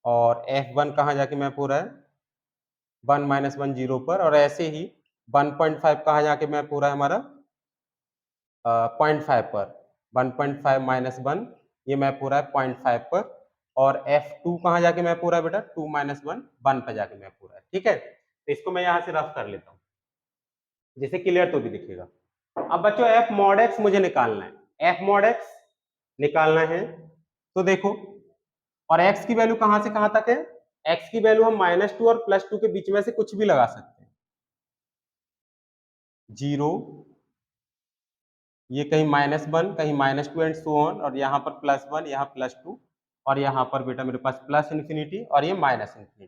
और f1 कहां जाके मैप हो रहा है? 1 -1 0 पर। और ऐसे ही 1.5 कहां जाके मैप हो रहा है हमारा? 0.5 पर। 1.5 -1 ये मैप हो रहा है 0.5 पर। और f2 कहां जाके मैप हो रहा है बेटा? 2 -1 1 पर जाके मैप हो रहा है, ठीक है? तो इसको मैं यहां से रफ कर लेता हूं, जिसे क्लियर तो भी दिखेगा। अब बच्चों f mod x मुझे निकालना है। f mod x निकालना है तो देखो, और x की वैल्यू कहां से कहां तक है? x की वैल्यू हम -2 और +2 के बीच में से कुछ भी लगा सकते हैं। 0, ये कहीं -1, कहीं -2 एंड सो ऑन, और यहाँ पर +1, यहाँ +2, और यहाँ पर बेटा मेरे पास +∞ और ये -∞।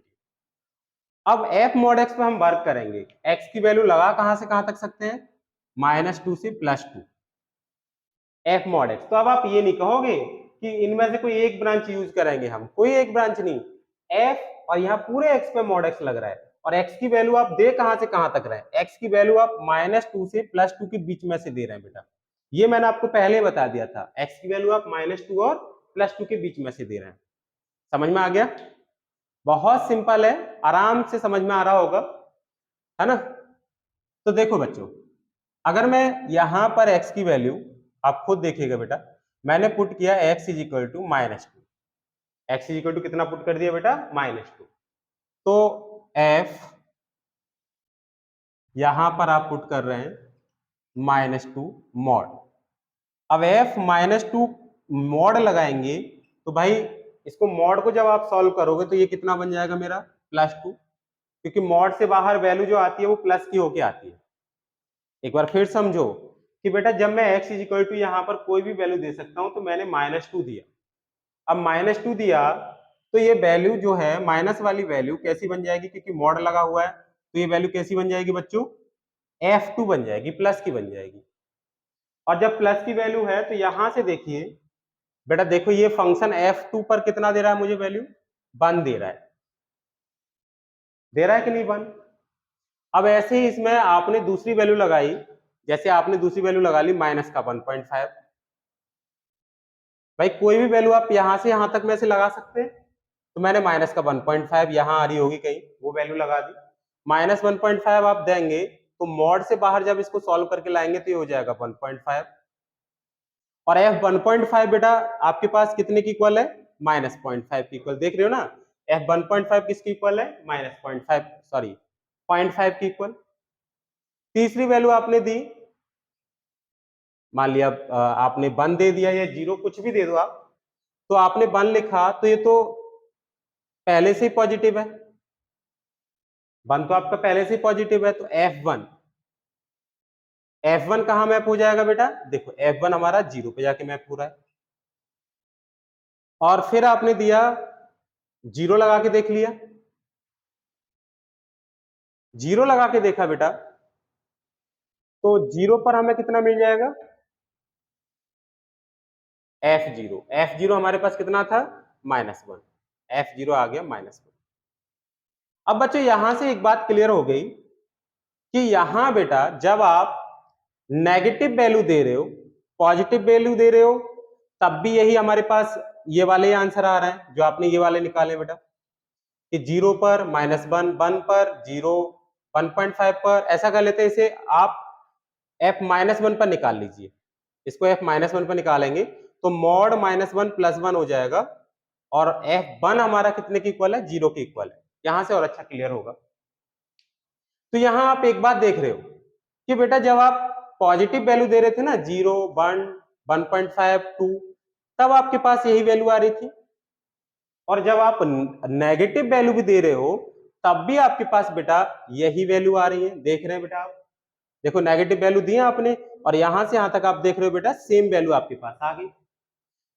अब f mod x पे हम वर्क करेंगे। x की वैल्यू लगा कहां से कहां तक सकते हैं? -2 से +2। f mod x। तो अब आप ये नहीं कहोगे कि इनमें से कोई एक ब्रांच यूज करेंगे हम, कोई एक ब्रांच नहीं। f और यहाँ पूरे x पे mod x लग रहा है, और x की वैल्यू आप दे कहां से कहां तक रहे हैं? x की वैल्यू आप -2 से +2 के बीच में से दे रहे हैं बेटा। ये मैंने आपको पहले बता दिया था, x की वैल्यू आप -2 और +2 के बीच में से दे रहे हैं। समझ में आ गया? बहुत सिंपल है, आराम से समझ में आ रहा होगा, है ना? तो देखो बच्चों, अगर मैं यहां पर x की वैल्यू, आप खुद देखिएगा बेटा, मैंने पुट किया x is equal to -2। x is equal to कितना पुट कर दिया बेटा? -2। तो f यहां पर आप पुट कर रहे हैं -2 मॉड। अब f -2 मॉड लगाएंगे तो भाई इसको मॉड को जब आप सॉल्व करोगे तो ये कितना बन जाएगा मेरा? +2, क्योंकि मॉड से बाहर वैल्यू जो आती है वो प्लस की होके आती है। एक बार फिर समझो कि बेटा जब मैं x इज इक्वल टू यहाँ पर कोई भी वैल्यू दे सकता हूं, तो मैंने -2 दिया। अब -2 दिया तो ये वैल्यू जो है माइनस वाली वैल्यू कैसी बन जाएगी? क्योंकि मॉड लगा हुआ है तो ये वैल्यू कैसी बन जाएगी बच्चों? f2 बन जाएगी, प्लस की बन जाएगी। और जब प्लस की वैल्यू है तो यहां से देखिए बेटा, देखो ये फंक्शन f2 पर कितना दे रहा है मुझे वैल्यू? 1 दे रहा है। दे रहा है कि नहीं 1? अब ऐसे ही इसमें आपने दूसरी वैल्यू लगाई, जैसे आपने दूसरी वैल्यू लगा ली माइनस का 1.5। भाई कोई भी वैल्यू आप यहां से यहां तक में से लगा सकते हैं, तो मैंने माइनस का 1.5 यहां आ रही होगी कहीं, वो वैल्यू लगा दी। -1.5 आप देंगे तो मॉड से बाहर जब इसको सॉल्व करके लाएंगे तो ये हो जाएगा 1.5। और f 1.5 बेटा आपके पास कितने की इक्वल है? -0.5 की इक्वल। देख रहे हो ना, f 1.5 किसकी इक्वल है? -0.5, सॉरी 0.5 की इक्वल। तीसरी वैल्यू आपने दी, मान लिया आपने 1 दे दिया या 0, कुछ भी दे दो आप, तो आपने 1 लिखा तो ये तो पहले से ही पॉजिटिव है। 1 तो आपका पहले से ही पॉजिटिव है, तो f1 कहां मैप हो जाएगा बेटा? देखो f1 हमारा 0 पे जाके मैप हो रहा है। और फिर आपने दिया 0 लगा के देख लिया, 0 लगा के देखा बेटा, तो 0 पर हमें कितना मिल जाएगा? f0 हमारे पास कितना था? -1। f0 आ गया -1। अब बच्चों यहां से एक बात क्लियर हो गई कि यहां बेटा जब आप नेगेटिव वैल्यू दे रहे हो, पॉजिटिव वैल्यू दे रहे हो, तब भी यही हमारे पास ये वाले आंसर आ रहे हैं जो आपने ये वाले निकाले बेटा, कि 0 पर -1, 1 पर 0, 1.5 पर। ऐसा कर लेते हैं, इसे आप f -1 पर निकाल लीजिए। इसको f -1 पर निकालेंगे तो मॉड -1 + 1 हो जाएगा और F1 हमारा कितने के इक्वल है, 0 के इक्वल है। यहां से और अच्छा क्लियर होगा। तो यहां आप एक बात देख रहे हो कि बेटा जब आप पॉजिटिव वैल्यू दे रहे थे ना 0, 1, 1.5, 2, तब आपके पास यही वैल्यू आ रही थी, और जब आप नेगेटिव वैल्यू भी दे रहे हो तब भी आपके पास बेटा यही वैल्यू आ रही है। देख रहे हैं बेटा आप, देखो नेगेटिव वैल्यू दी आपने और यहां से यहां तक आप देख रहे हो बेटा सेम वैल्यू आपके पास आ गई।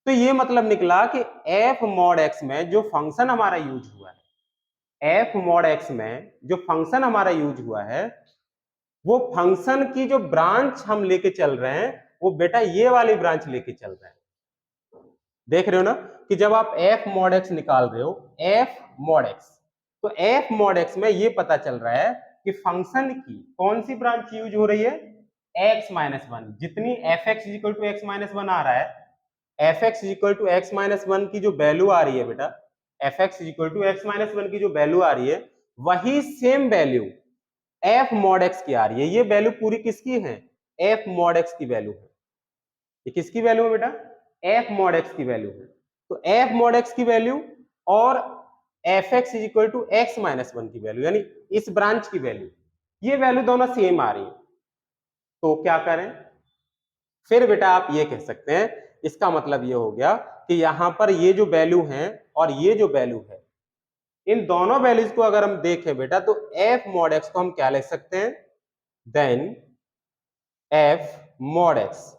तो ये मतलब निकला कि एफ मॉड एक्स में जो फंक्शन हमारा यूज हुआ है, एफ मॉड एक्स में जो फंक्शन हमारा यूज हुआ है, वो फंक्शन की जो ब्रांच हम लेके चल रहे हैं वो बेटा ये वाली ब्रांच लेके चल रहे हैं। देख रहे हो ना कि जब आप एफ मॉड एक्स निकाल रहे हो, एफ मॉड एक्स, तो एफ मॉड एक्स में ये पता चल रहा है कि फंक्शन की कौन सी ब्रांच यूज हो रही है, x माइनस वन। जितनी f x equal to x minus one आ रहा है, f x equal to x minus one की जो वैल्यू आ रही है बेटा, f x equal to x minus one की जो वैल्यू आ रही है, वही same value f mod x की आ रही है। ये वैल्यू पूरी किसकी है, एफ मॉड एक्स की वैल्यू है। ये किसकी वैल्यू है बेटा, एफ मॉड एक्स की वैल्यू है। तो एफ मॉड एक्स की वैल्यू और f x is equal to x minus one की वैल्यू, यानी इस ब्रांच की वैल्यू, ये वैल्यू दोनों सेम आ रही है। तो क्या करें, फिर बेटा आप ये कह सकते हैं, इसका मतलब ये हो गया कि यहां पर ये जो वैल्यू है और ये जो वैल्यू है, इन दोनों वैल्यूज को अगर हम देखें बेटा तो एफ मॉड एक्स को हम क्या लिख सकते हैं, देन एफ मॉड एक्स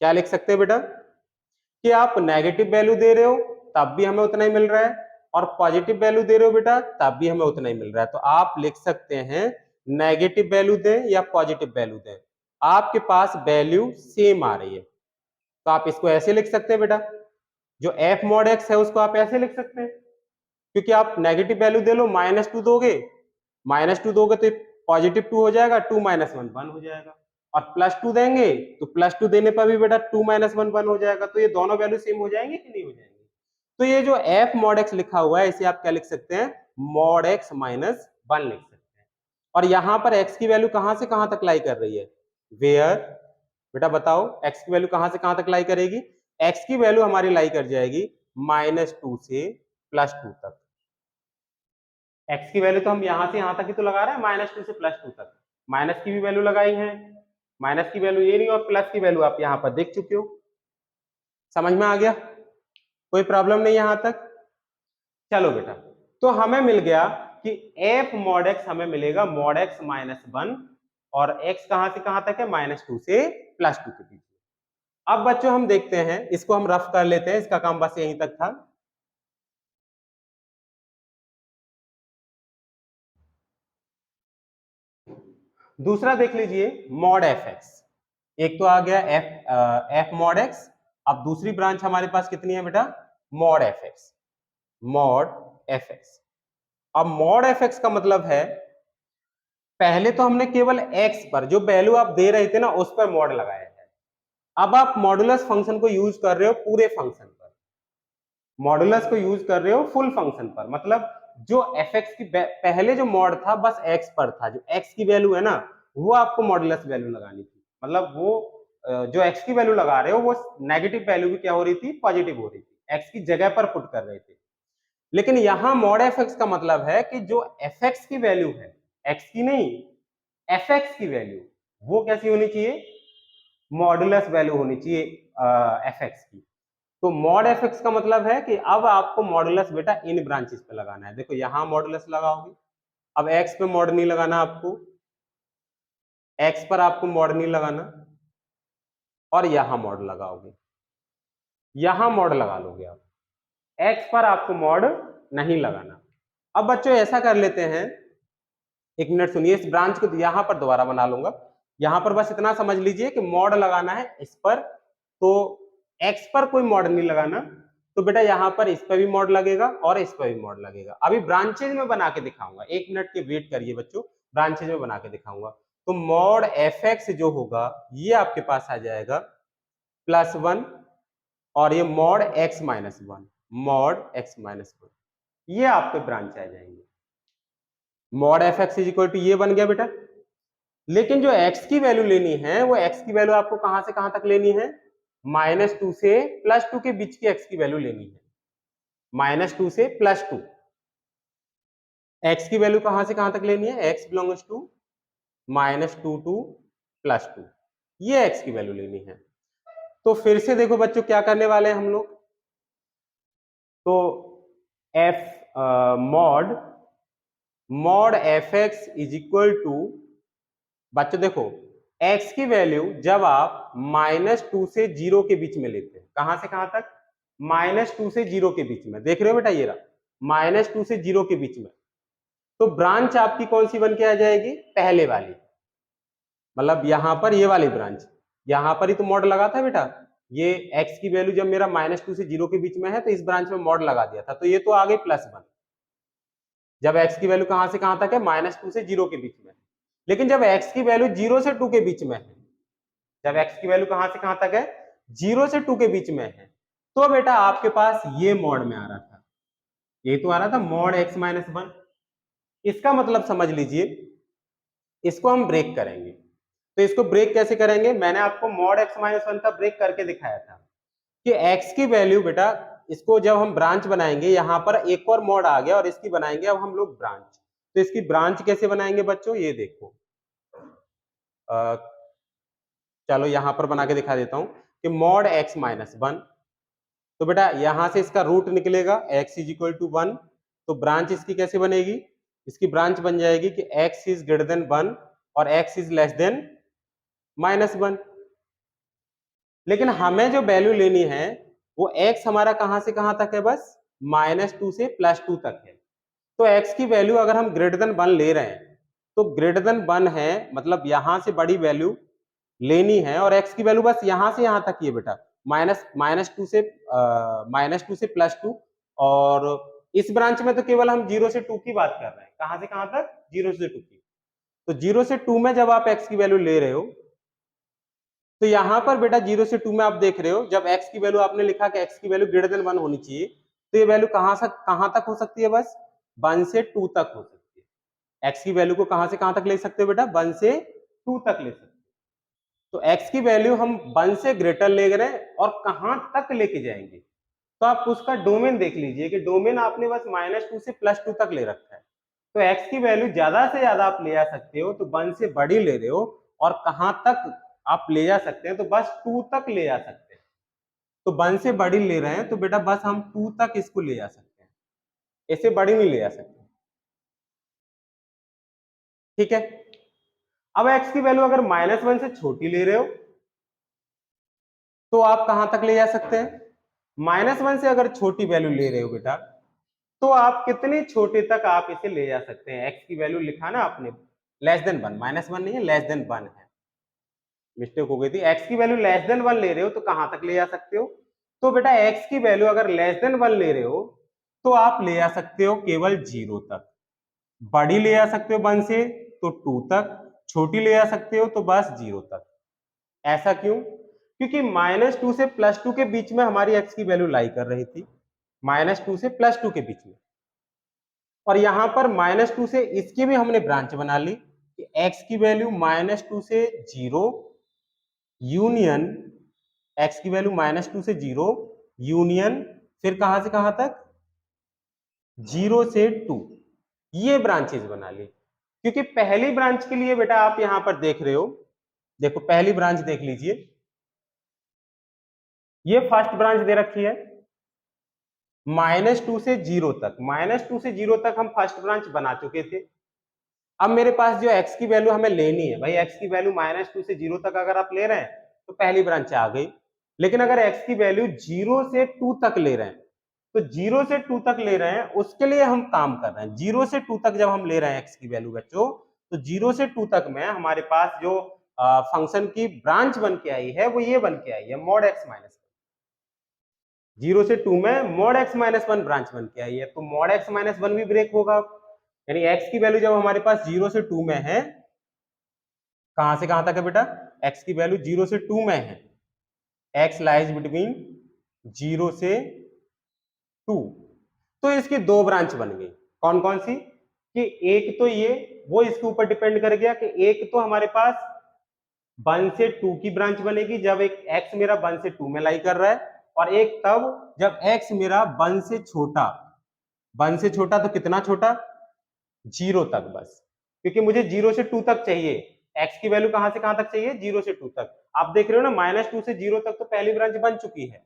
क्या लिख सकते हैं बेटा, कि आप नेगेटिव वैल्यू दे रहे हो तब भी हमें उतना ही मिल रहा है, और पॉजिटिव वैल्यू दे रहे हो बेटा तब भी हमें उतना ही मिल रहा है। तो आप लिख सकते हैं नेगेटिव वैल्यू दें या पॉजिटिव वैल्यू दें, आपके पास वैल्यू सेम आ रही है। तो आप इसको ऐसे लिख सकते हैं बेटा, जो एफ मॉड एक्स है उसको आप ऐसे लिख सकते हैं, क्योंकि आप नेगेटिव वैल्यू दे लो, माइनस टू दोगे तो पॉजिटिव टू हो जाएगा, 2 माइनस वन 1 हो जाएगा, और प्लस टू देंगे तो प्लस टू देने पर भी बेटा 2 माइनस वन 1 हो जाएगा। तो ये दोनों वैल्यू सेम हो जाएंगे कि नहीं हो जाएंगे। तो ये जो एफ मॉड एक्स लिखा हुआ है इसे आप क्या लिख सकते हैं, मॉड एक्स माइनस वन लिख सकते हैं। और यहां पर एक्स की वैल्यू कहां से कहां तक लाई कर रही है, वेयर, बेटा बताओ एक्स की वैल्यू कहां से कहां तक लाई करेगी, एक्स की वैल्यू हमारी लाई कर जाएगी -2 से +2 तक। एक्स की वैल्यू तो हम यहां से यहां तक ही तो लगा रहे हैं, -2 से +2 तक। माइनस की भी वैल्यू लगाई है, माइनस की वैल्यू ये नहीं, और प्लस की वैल्यू आप यहां पर देख चुके हो। समझ में आ गया, कोई प्रॉब्लम नहीं यहां तक। चलो बेटा, तो हमें मिल गया कि एफ मॉड एक्स हमें मिलेगा मॉड एक्स -1, और एक्स कहां से कहां तक है, -2 से +2 के बीच। अब बच्चों हम देखते हैं, इसको हम रफ कर लेते हैं, इसका काम बस यहीं तक था। दूसरा देख लीजिए, मॉड एफ एक्स। एक तो आ गया एफ मॉड एक्स, अब दूसरी ब्रांच हमारे पास कितनी है बेटा, mod f x, mod f x. अब मॉड एफ एक्स का मतलब है, पहले तो हमने केवल एक्स पर जो वैल्यू आप दे रहे थे ना उस पर मॉड लगाया है। अब आप मॉडुलस फंक्शन को यूज कर रहे हो पूरे फंक्शन पर, मॉडुलस को यूज कर रहे हो फुल फंक्शन पर, मतलब जो एफ एक्स की पहले जो मॉड था बस एक्स पर था, जो एक्स की वैल्यू है ना वो आपको मॉडुलस वैल्यू लगानी थी, मतलब वो जो एक्स की वैल्यू लगा रहे हो वो नेगेटिव वैल्यू भी क्या हो रही थी, पॉजिटिव हो रही थी, एक्स की जगह पर पुट कर रहे थे। लेकिन यहां मॉड एफ एक्स का मतलब है कि जो एफ एक्स की वैल्यू है, एक्स की नहीं, एफ एक्स की वैल्यू, वो कैसी होनी चाहिए, मॉडुलस वैल्यू होनी चाहिए एफ एक्स की। तो मॉड एफ एक्स का मतलब है कि अब आपको मॉडुलस बेटा इन ब्रांचेस पे लगाना है। देखो यहां मॉडुलस लगाओगे, अब एक्स पे मॉड नहीं लगाना आपको, एक्स पर आपको मॉड नहीं लगाना, और यहां मॉड लगाओगे, यहां मॉड लगा लोगे आप, एक्स पर आपको मॉड नहीं लगाना। अब बच्चों ऐसा कर लेते हैं, एक मिनट सुनिए, इस ब्रांच को यहां पर दोबारा बना लूंगा, यहां पर बस इतना समझ लीजिए कि मॉड लगाना है इस पर, तो एक्स पर कोई मॉड नहीं लगाना, तो बेटा यहां पर इस पर भी मॉड लगेगा और इस पर भी मॉड लगेगा। अभी ब्रांचेज में बना के दिखाऊंगा, एक मिनट के वेट करिए बच्चों, ब्रांचेज में बना के दिखाऊंगा। तो मॉड एफ एक्स जो होगा ये आपके पास आ जाएगा +1, और ये मॉड एक्स -1, मॉड एक्स -1, ये आपके ब्रांच आ जाएंगे। Mod f x is equal to ये बन गया बेटा। लेकिन जो x की वैल्यू लेनी है वो x की वैल्यू आपको कहां से कहां तक लेनी है, -2 से +2 के बीच की x की वैल्यू लेनी है। -2 से +2। x की वैल्यू कहां से कहां तक लेनी है, x बिलोंग्स टू -2 टू +2, ये x की वैल्यू लेनी है। तो फिर से देखो बच्चों क्या करने वाले हैं हम लोग, तो f mod fx is equal to, बच्चों देखो x की वैल्यू जब आप -2 से 0 के बीच में लेते हैं, कहां से कहां तक, -2 से 0 के बीच में, देख रहे हो बेटा ये रहा -2 से 0 के बीच में, तो ब्रांच आपकी कौन सी बन के आ जाएगी, पहले वाली, मतलब यहां पर ये वाली ब्रांच, यहां पर ही तो मॉड लगा था बेटा, ये x की वैल्यू जब मेरा -2 से 0 के बीच में है तो इस ब्रांच में मॉड लगा दिया था, तो ये तो आ गई +1, जब x की वैल्यू कहां से कहां तक है, -2 से 0 के बीच में। लेकिन जब x की वैल्यू 0 से 2 के बीच में है, जब x की वैल्यू कहां से कहां तक है, 0 से 2 के बीच में है, तो बेटा आपके पास ये मॉड में आ रहा था, ये तो आ रहा था मॉड x माइनस 1। इसका मतलब समझ लीजिए, इसको हम ब्रेक करेंगे, तो इसको ब्रेक कैसे करेंगे, मैंने आपको मॉड x माइनस 1 का ब्रेक करके दिखाया था कि x की वैल्यू बेटा, इसको जब हम ब्रांच बनाएंगे, यहां पर एक और मॉड आ गया और इसकी बनाएंगे अब हम लोग ब्रांच, तो इसकी ब्रांच कैसे बनाएंगे बच्चों, ये देखो, चलो यहां पर बना के दिखा देता हूं कि मॉड x माइनस 1, तो बेटा यहां से इसका रूट निकलेगा x इज इक्वल टू 1, तो ब्रांच इसकी कैसे बनेगी, इसकी ब्रांच बन जाएगी कि x इज ग्रेटर देन 1 और x इज लेस देन -1। लेकिन हमें जो वैल्यू लेनी है वो x हमारा कहां से कहां तक है, बस -2 से +2 तक है, तो x की वैल्यू अगर हम ग्रेटर देन 1 ले रहे हैं, तो ग्रेटर देन 1 है, मतलब यहां से बड़ी वैल्यू लेनी है, और x की वैल्यू बस यहां से यहां तक ही है बेटा, -2 से +2, और इस ब्रांच में तो केवल हम 0 से 2 की बात कर रहे हैं, कहां से कहां तक, 0 से 2 की, तो 0 से 2 में जब आप x की वैल्यू ले रहे हो, तो यहां पर बेटा 0 से 2 में आप देख रहे हो, जब x की वैल्यू आपने लिखा कि x की वैल्यू ग्रेटर देन 1 होनी चाहिए, तो ये वैल्यू कहां तक हो सकती है, बस 1 से 2 तक हो सकती है। x की वैल्यू को कहां से कहां तक ले सकते हो बेटा, 1 से 2 तक ले सकते हो, तो x की वैल्यू हम 1 से ग्रेटर ले रहे हैं और कहां तक लेके जाएंगे, तो आप उसका डोमेन देख लीजिए कि डोमेन आपने बस -2 से +2 तक ले रखा है, तो x की वैल्यू ज्यादा से ज्यादा आप ले आ सकते हो, तो 1 से बड़ी ले रहे हो, और कहां तक आप ले जा सकते हैं, तो बस 2 तक ले जा सकते हैं, तो 1 से बड़ी ले रहे हैं तो बेटा बस हम 2 तक इसको ले जा सकते हैं, इससे बड़ी नहीं ले जा सकते, ठीक है। अब x की वैल्यू अगर -1 से छोटी ले रहे हो, तो आप कहां तक ले जा सकते हैं, -1 से अगर छोटी वैल्यू ले रहे हो बेटा, तो आप कितने छोटे तक आप इसे ले जा सकते हैं, x की वैल्यू लिखा ना आपने लेस देन 1, -1 नहीं है, लेस देन 1 है, मिस्टेक हो गई थी, x की वैल्यू लेस देन 1 ले रहे हो तो कहां तक ले जा सकते हो, तो बेटा x की वैल्यू अगर लेस देन 1 ले रहे हो, तो आप ले जा सकते हो केवल 0 तक, बड़ी ले जा सकते हो 1 से तो 2 तक, छोटी ले जा सकते हो तो बस 0 तक। ऐसा क्यों, क्योंकि -2 से +2 के बीच में हमारी x की वैल्यू लाई कर रही थी, -2 से +2 के बीच में, और यहां पर -2 से इसकी भी हमने ब्रांच बना ली कि x की वैल्यू -2 से 0 यूनियन, x की वैल्यू -2 से 0 यूनियन, फिर कहां से कहां तक, 0 से 2, ये ब्रांचेज बना ली, क्योंकि पहली ब्रांच के लिए बेटा आप यहां पर देख रहे हो, देखो पहली ब्रांच देख लीजिए, ये फर्स्ट ब्रांच दे रखी है -2 से 0 तक, -2 से 0 तक हम फर्स्ट ब्रांच बना चुके थे। अब मेरे पास जो x की वैल्यू हमें लेनी है, भाई x की वैल्यू -2 से 0 तक अगर आप ले रहे हैं तो पहली ब्रांच आ गई, लेकिन अगर x की वैल्यू 0 से 2 तक ले रहे हैं, तो 0 से 2 तक ले रहे हैं, उसके लिए हम काम कर रहे हैं, 0 से 2 तक जब हम ले रहे हैं x की वैल्यू बच्चों, तो 0 से 2 तक में हमारे पास जो फंक्शन की ब्रांच बन के आई है वो ये बन के आई है मॉड x माइनस 0 से 2 में मॉड x माइनस 1 ब्रांच बन के आई है, तो मॉड x माइनस 1 भी ब्रेक होगा, यानी x की वैल्यू जब हमारे पास 0 से 2 में है, कहां से कहां तक है बेटा, x की वैल्यू 0 से 2 में है, x लाइज बिटवीन 0 से 2, तो इसकी दो ब्रांच बन गई, कौन कौन सी, कि एक तो ये, वो इसके ऊपर डिपेंड कर गया कि एक तो हमारे पास 1 से 2 की ब्रांच बनेगी, जब एक x मेरा 1 से 2 में लाई कर रहा है, और एक तब जब x मेरा 1 से छोटा, 1 से छोटा तो कितना छोटा, 0 तक बस, क्योंकि मुझे 0 से 2 तक चाहिए। x की वैल्यू कहां से कहां तक चाहिए, 0 से 2 तक। आप देख रहे हो ना -2 से 0 तक तो पहली ब्रांच बन चुकी है,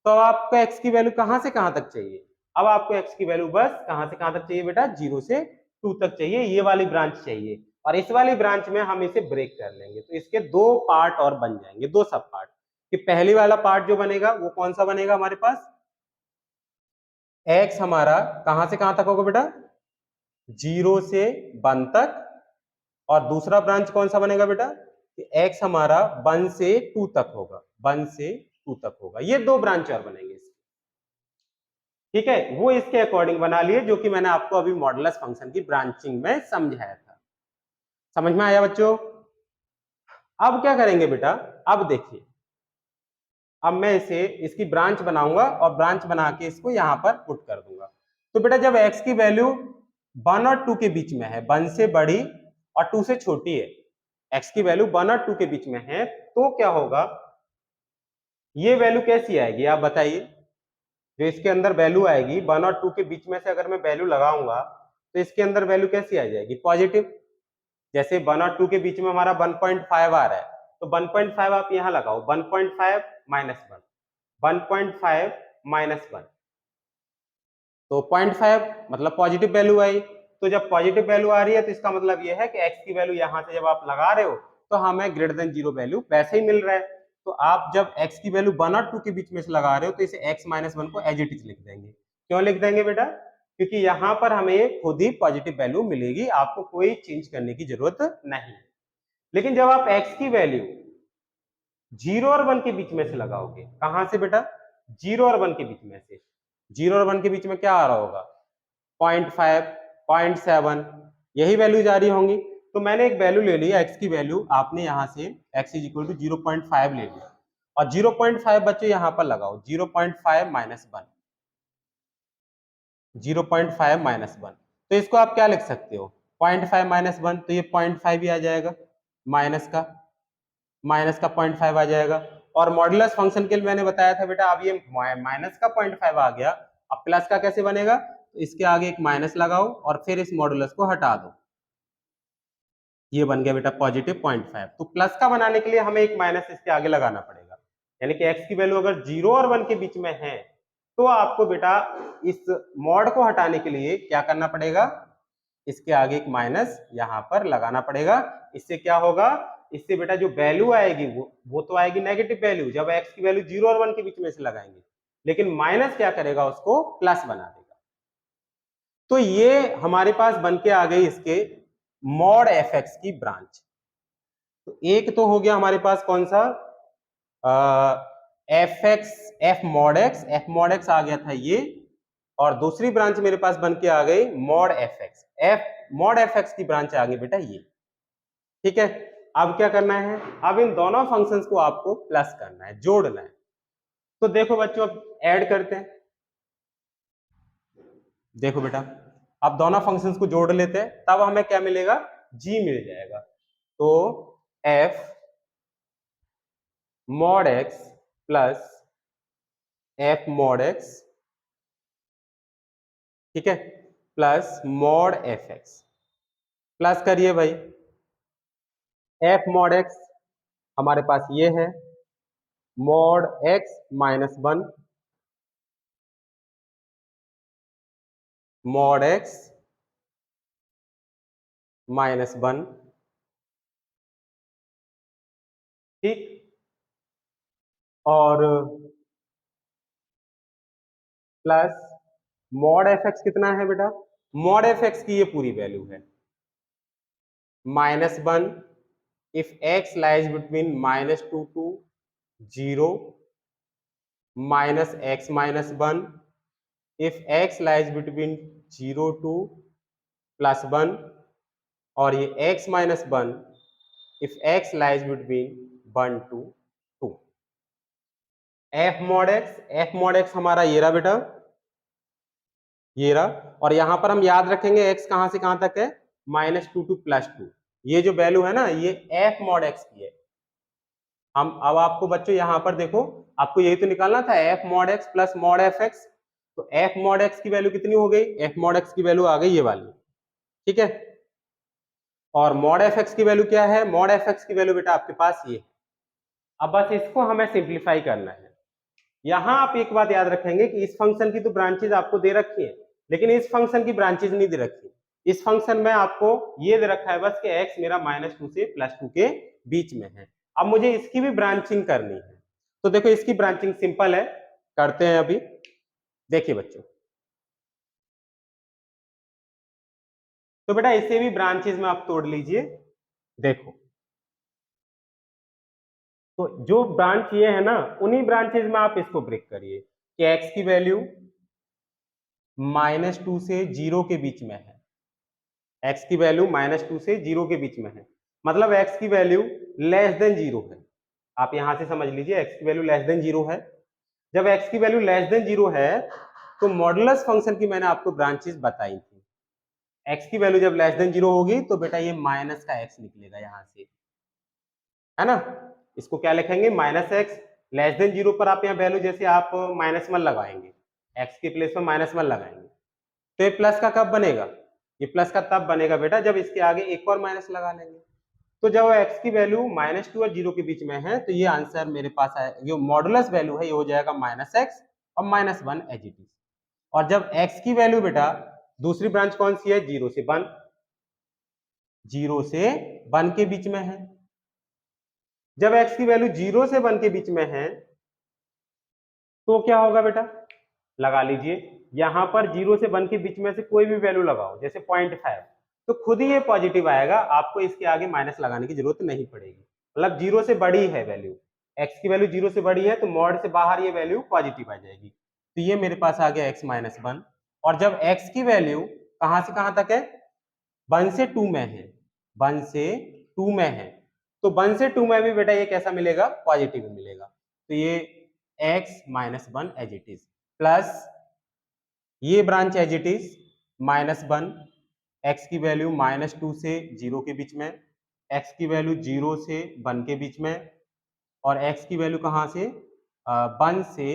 तो अब आपको x की वैल्यू कहां से कहां तक चाहिए, अब आपको x की वैल्यू बस कहां से कहां तक चाहिए बेटा, 0 से 2 तक चाहिए, ये वाली ब्रांच चाहिए। और इस वाली ब्रांच में हम इसे ब्रेक कर लेंगे, तो इसके दो पार्ट और बन जाएंगे, दो सब पार्ट। कि पहली वाला पार्ट जो बनेगा वो कौन सा बनेगा हमारे पास, x हमारा कहां से कहां तक होगा बेटा, 0 से 1 तक, और दूसरा ब्रांच कौन सा बनेगा बेटा, कि x हमारा 1 से 2 तक होगा, 1 से 2 तक होगा। ये दो ब्रांच और बनेंगे इसके, ठीक है, वो इसके अकॉर्डिंग बना लिए, जो कि मैंने आपको अभी मॉडुलस फंक्शन की ब्रांचिंग में समझाया था। समझ में आया बच्चों? अब क्या करेंगे बेटा, अब देखिए, अब मैं इसे इसकी ब्रांच बनाऊंगा और ब्रांच बना के इसको यहां पर पुट कर दूंगा। तो बेटा जब x की वैल्यू 1 और 2 के बीच में है, 1 से बड़ी और 2 से छोटी है, x की वैल्यू 1 और 2 के बीच में है, तो क्या होगा, ये वैल्यू कैसी आएगी आप बताइए, जो इसके अंदर वैल्यू आएगी 1 और 2 के बीच में से अगर मैं वैल्यू लगाऊंगा तो इसके अंदर वैल्यू कैसी आ जाएगी, पॉजिटिव। जैसे 1 और 2 के बीच में हमारा 1.5 आ रहा है, तो 1.5 आप यहां लगाओ, 1.5 माइनस 1, 1.5 माइनस 1, तो 0.5 मतलब पॉजिटिव वैल्यू आई। तो जब पॉजिटिव वैल्यू आ रही है तो इसका मतलब यह है कि x की वैल्यू यहां से जब आप लगा रहे हो तो हमें ग्रेटर देन 0 वैल्यू वैसे ही मिल रहा है। तो आप जब x की वैल्यू 1 और 2 के बीच में से लगा रहे हो तो इसे x माइनस 1 को एज इट इज लिख देंगे। क्यों लिख देंगे बेटा, क्योंकि यहां पर हमें खुद ही पॉजिटिव वैल्यू मिलेगी, आपको कोई चेंज करने की जरूरत नहीं। लेकिन जब आप x की वैल्यू 0 और 1 के बीच में से लगाओगे, कहां से बेटा, 0 और 1 के बीच में से, 0 और 1 के बीच में क्या आ रहा होगा, 0.5, 0.7, यही वैल्यू जा रही होंगी। तो मैंने एक वैल्यू ले ली x की वैल्यू, आपने यहां से x इज इक्वल टू 0.5 ले लिया, और 0.5 बच्चों यहां पर लगाओ, 0.5 माइनस 1, 0.5 माइनस 1, तो इसको आप क्या लिख सकते हो, 0.5 माइनस 1, तो ये 0.5 ही आ जाएगा, माइनस का 0.5 आ जाएगा। और मॉडुलस फंक्शन के लिए मैंने बताया था बेटा, अब ये माइनस का 0.5 आ गया, अब प्लस का कैसे बनेगा, तो इसके आगे एक माइनस लगाओ और फिर इस मॉडुलस को हटा दो, ये बन गया बेटा पॉजिटिव 0.5। तो प्लस का बनाने के लिए हमें एक माइनस इसके आगे लगाना पड़ेगा, यानी कि x की वैल्यू अगर 0 और 1 के बीच में है तो आपको बेटा इस मॉड को हटाने के लिए क्या करना पड़ेगा, इसके आगे एक माइनस यहां पर लगाना पड़ेगा। इससे क्या होगा, इससे बेटा जो वैल्यू आएगी वो तो आएगी नेगेटिव वैल्यू, जब x की वैल्यू 0 और 1 के बीच में से लगाएंगे, लेकिन माइनस क्या करेगा, उसको प्लस बना देगा। तो ये हमारे पास बन के आ गई इसके मॉड fx की ब्रांच। तो एक तो हो गया हमारे पास कौन सा, f मॉड x आ गया था ये, और दूसरी ब्रांच मेरे पास बन के आ गई मॉड fx की ब्रांच आ गई बेटा ये, ठीक है। अब क्या करना है, अब इन दोनों फंक्शंस को आपको प्लस करना है, जोड़ना है। तो देखो बच्चों अब ऐड करते हैं, देखो बेटा अब दोनों फंक्शंस को जोड़ लेते हैं, तब हमें क्या मिलेगा, g मिल जाएगा। तो f mod x plus f mod x, ठीक है, प्लस मॉड fx, प्लस करिए भाई, f मॉड x हमारे पास ये है, mod x minus 1, mod x minus 1, ठीक, और प्लस मॉड fx कितना है बेटा, मॉड fx की ये पूरी वैल्यू है -1 if x lies between -2 to 0, -x minus 1 if x lies between 0 to +1, और ये x minus 1 if x lies between 1 to 2। f mod x हमारा ये रहा बेटा, ये रहा, और यहां पर हम याद रखेंगे x कहां से कहां तक है, -2 to +2, ये जो वैल्यू है ना ये f mod x की है, हम अब आपको बच्चों यहाँ पर देखो, आपको यही तो निकालना था, F mod x plus mod f x. तो एफ मॉड एक्स की वैल्यू कितनी हो गई, एफ मॉड एक्स की वैल्यू आ गई ये वाली, ठीक है। और मॉड एफ एक्स की वैल्यू क्या है, मॉड एफ एक्स की वैल्यू बेटा आपके पास ये। अब बस इसको हमें सिंप्लीफाई करना है। यहां आप एक बात याद रखेंगे कि इस फंक्शन की तो ब्रांचेज आपको दे रखी है, लेकिन इस फंक्शन की ब्रांचेज नहीं दे रखी। इस फंक्शन में आपको ये दे रखा है बस कि x मेरा -2 से +2 के बीच में है। अब मुझे इसकी भी ब्रांचिंग करनी है, तो देखो इसकी ब्रांचिंग सिंपल है, करते हैं अभी। देखिए बच्चों, तो बेटा इसे भी ब्रांचेज में आप तोड़ लीजिए। देखो, तो जो ब्रांच ये है ना, उन्हीं ब्रांचेज में आप इसको ब्रेक करिए कि x की वैल्यू -2 से 0 के बीच में है, x की वैल्यू -2 से 0 के बीच में है, मतलब x की वैल्यू लेस देन 0 है। आप यहां से समझ लीजिए x की वैल्यू लेस देन 0 है। जब x की वैल्यू लेस देन 0 है, तो मॉडुलस फंक्शन की मैंने आपको ब्रांचेस बताई थी। x की वैल्यू जब लेस देन 0 होगी तो बेटा ये माइनस का x निकलेगा यहां से, है ना। इसको क्या लिखेंगे, -x। लेस देन 0 पर आप यहाँ वैल्यू जैसे आप -1 लगाएंगे, x के प्लेस में -1 लगाएंगे, तो ये प्लस का कब बनेगा, ये प्लस का तब बनेगा बेटा जब इसके आगे एक और माइनस लगा लेंगे। तो जब x की वैल्यू -2 और 0 के बीच में है, तो ये आंसर मेरे पास आया, ये मॉडुलस वैल्यू है, ये हो जाएगा -x और -1 एज इट इज। और जब x की वैल्यू बेटा दूसरी ब्रांच कौन सी है, 0 से 1, 0 से 1 के बीच में है। जब x की वैल्यू 0 से 1 के बीच में है, तो क्या होगा बेटा, लगा लीजिए, यहां पर 0 से 1 के बीच में से कोई भी वैल्यू लगाओ, जैसे 0.5, तो खुद ही ये पॉजिटिव आएगा, आपको इसके आगे माइनस लगाने की जरूरत नहीं पड़ेगी। मतलब 0 से बड़ी है वैल्यू, x की वैल्यू 0 से बड़ी है, तो मॉड से बाहर ये वैल्यू पॉजिटिव आ जाएगी। तो ये मेरे पास आ गया x-1। और जब x की वैल्यू कहां से कहां तक है, 1 से 2 में है, 1 से 2 में है, तो 1 से 2 में भी बेटा ये कैसा मिलेगा, पॉजिटिव मिलेगा। तो ये x-1 as it is, plus ये branch as it is -1, x की वैल्यू -2 से 0 के बीच में, x की वैल्यू 0 से 1 के बीच में, और x की वैल्यू कहाँ से 1 से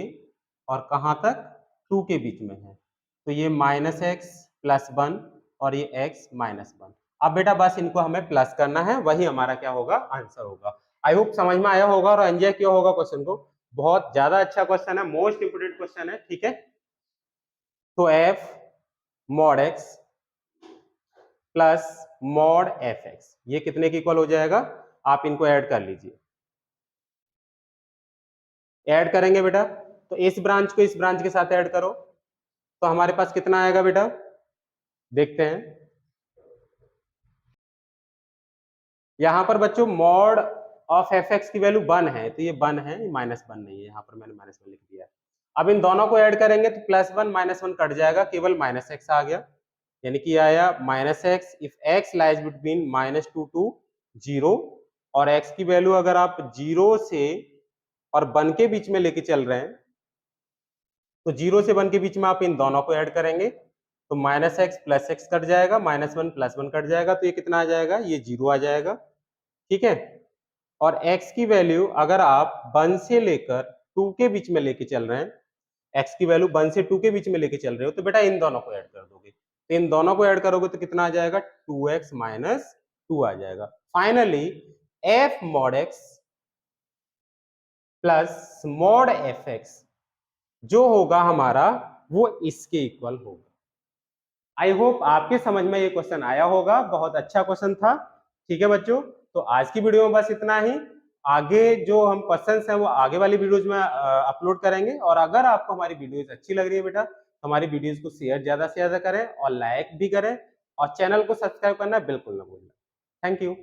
और कहाँ तक 2 के बीच में है। तो ये -x + 1 और ये x -1। अब बेटा बस इनको हमें प्लस करना है, वही हमारा क्या होगा, आंसर होगा। आई होप समझ में आया होगा और एंजॉय किया होगा क्वेश्चन को। बहुत ज्यादा अच्छा क्वेश्चन है, मोस्ट इंपोर्टेंट क्वेश्चन है, ठीक है। तो f mod x plus mod f x, ये कितने की इक्वल हो जाएगा, आप इनको ऐड कर लीजिए। ऐड करेंगे बेटा, तो इस ब्रांच को इस ब्रांच के साथ ऐड करो, तो हमारे पास कितना आएगा बेटा, देखते हैं। यहां पर बच्चों मॉड ऑफ एफ एक्स की वैल्यू 1 है, तो ये 1 है, -1 नहीं है, यहां पर मैंने -1 लिख दिया। अब इन दोनों को ऐड करेंगे तो +1 -1 कट जाएगा, केवल -x आ गया, यानी कि आया -x if x lies between -2 to 0, और x की वैल्यू अगर आप 0 से और 1 के बीच में लेके चल रहे हैं, तो 0 से 1 के बीच में आप इन दोनों को ऐड करेंगे, तो -x + x कट जाएगा, -1 + 1 कट जाएगा, तो ये कितना आ जाएगा, ये 0 आ जाएगा, ठीक है। और x की वैल्यू अगर आप 1 से लेकर 2 के बीच में लेके चल रहे हैं, x की वैल्यू 1 से 2 के बीच में लेके चल रहे हो, तो बेटा इन दोनों को ऐड कर दोगे, तो इन दोनों को ऐड करोगे तो कितना आ जाएगा, 2x - 2 आ जाएगा। Finally f mod x plus mod f x जो होगा हमारा, वो इसके इक्वल होगा। आई होप आपके समझ में ये क्वेश्चन आया होगा, बहुत अच्छा क्वेश्चन था, ठीक है बच्चों। तो आज की वीडियो में बस इतना ही, आगे जो हम क्वेश्चंस हैं वो आगे वाली वीडियोज में अपलोड करेंगे। और अगर आपको हमारी वीडियोज अच्छी लग रही है बेटा, तो हमारी वीडियोज को शेयर ज्यादा से ज्यादा करें और लाइक भी करें, और चैनल को सब्सक्राइब करना बिल्कुल ना भूलें। Thank you.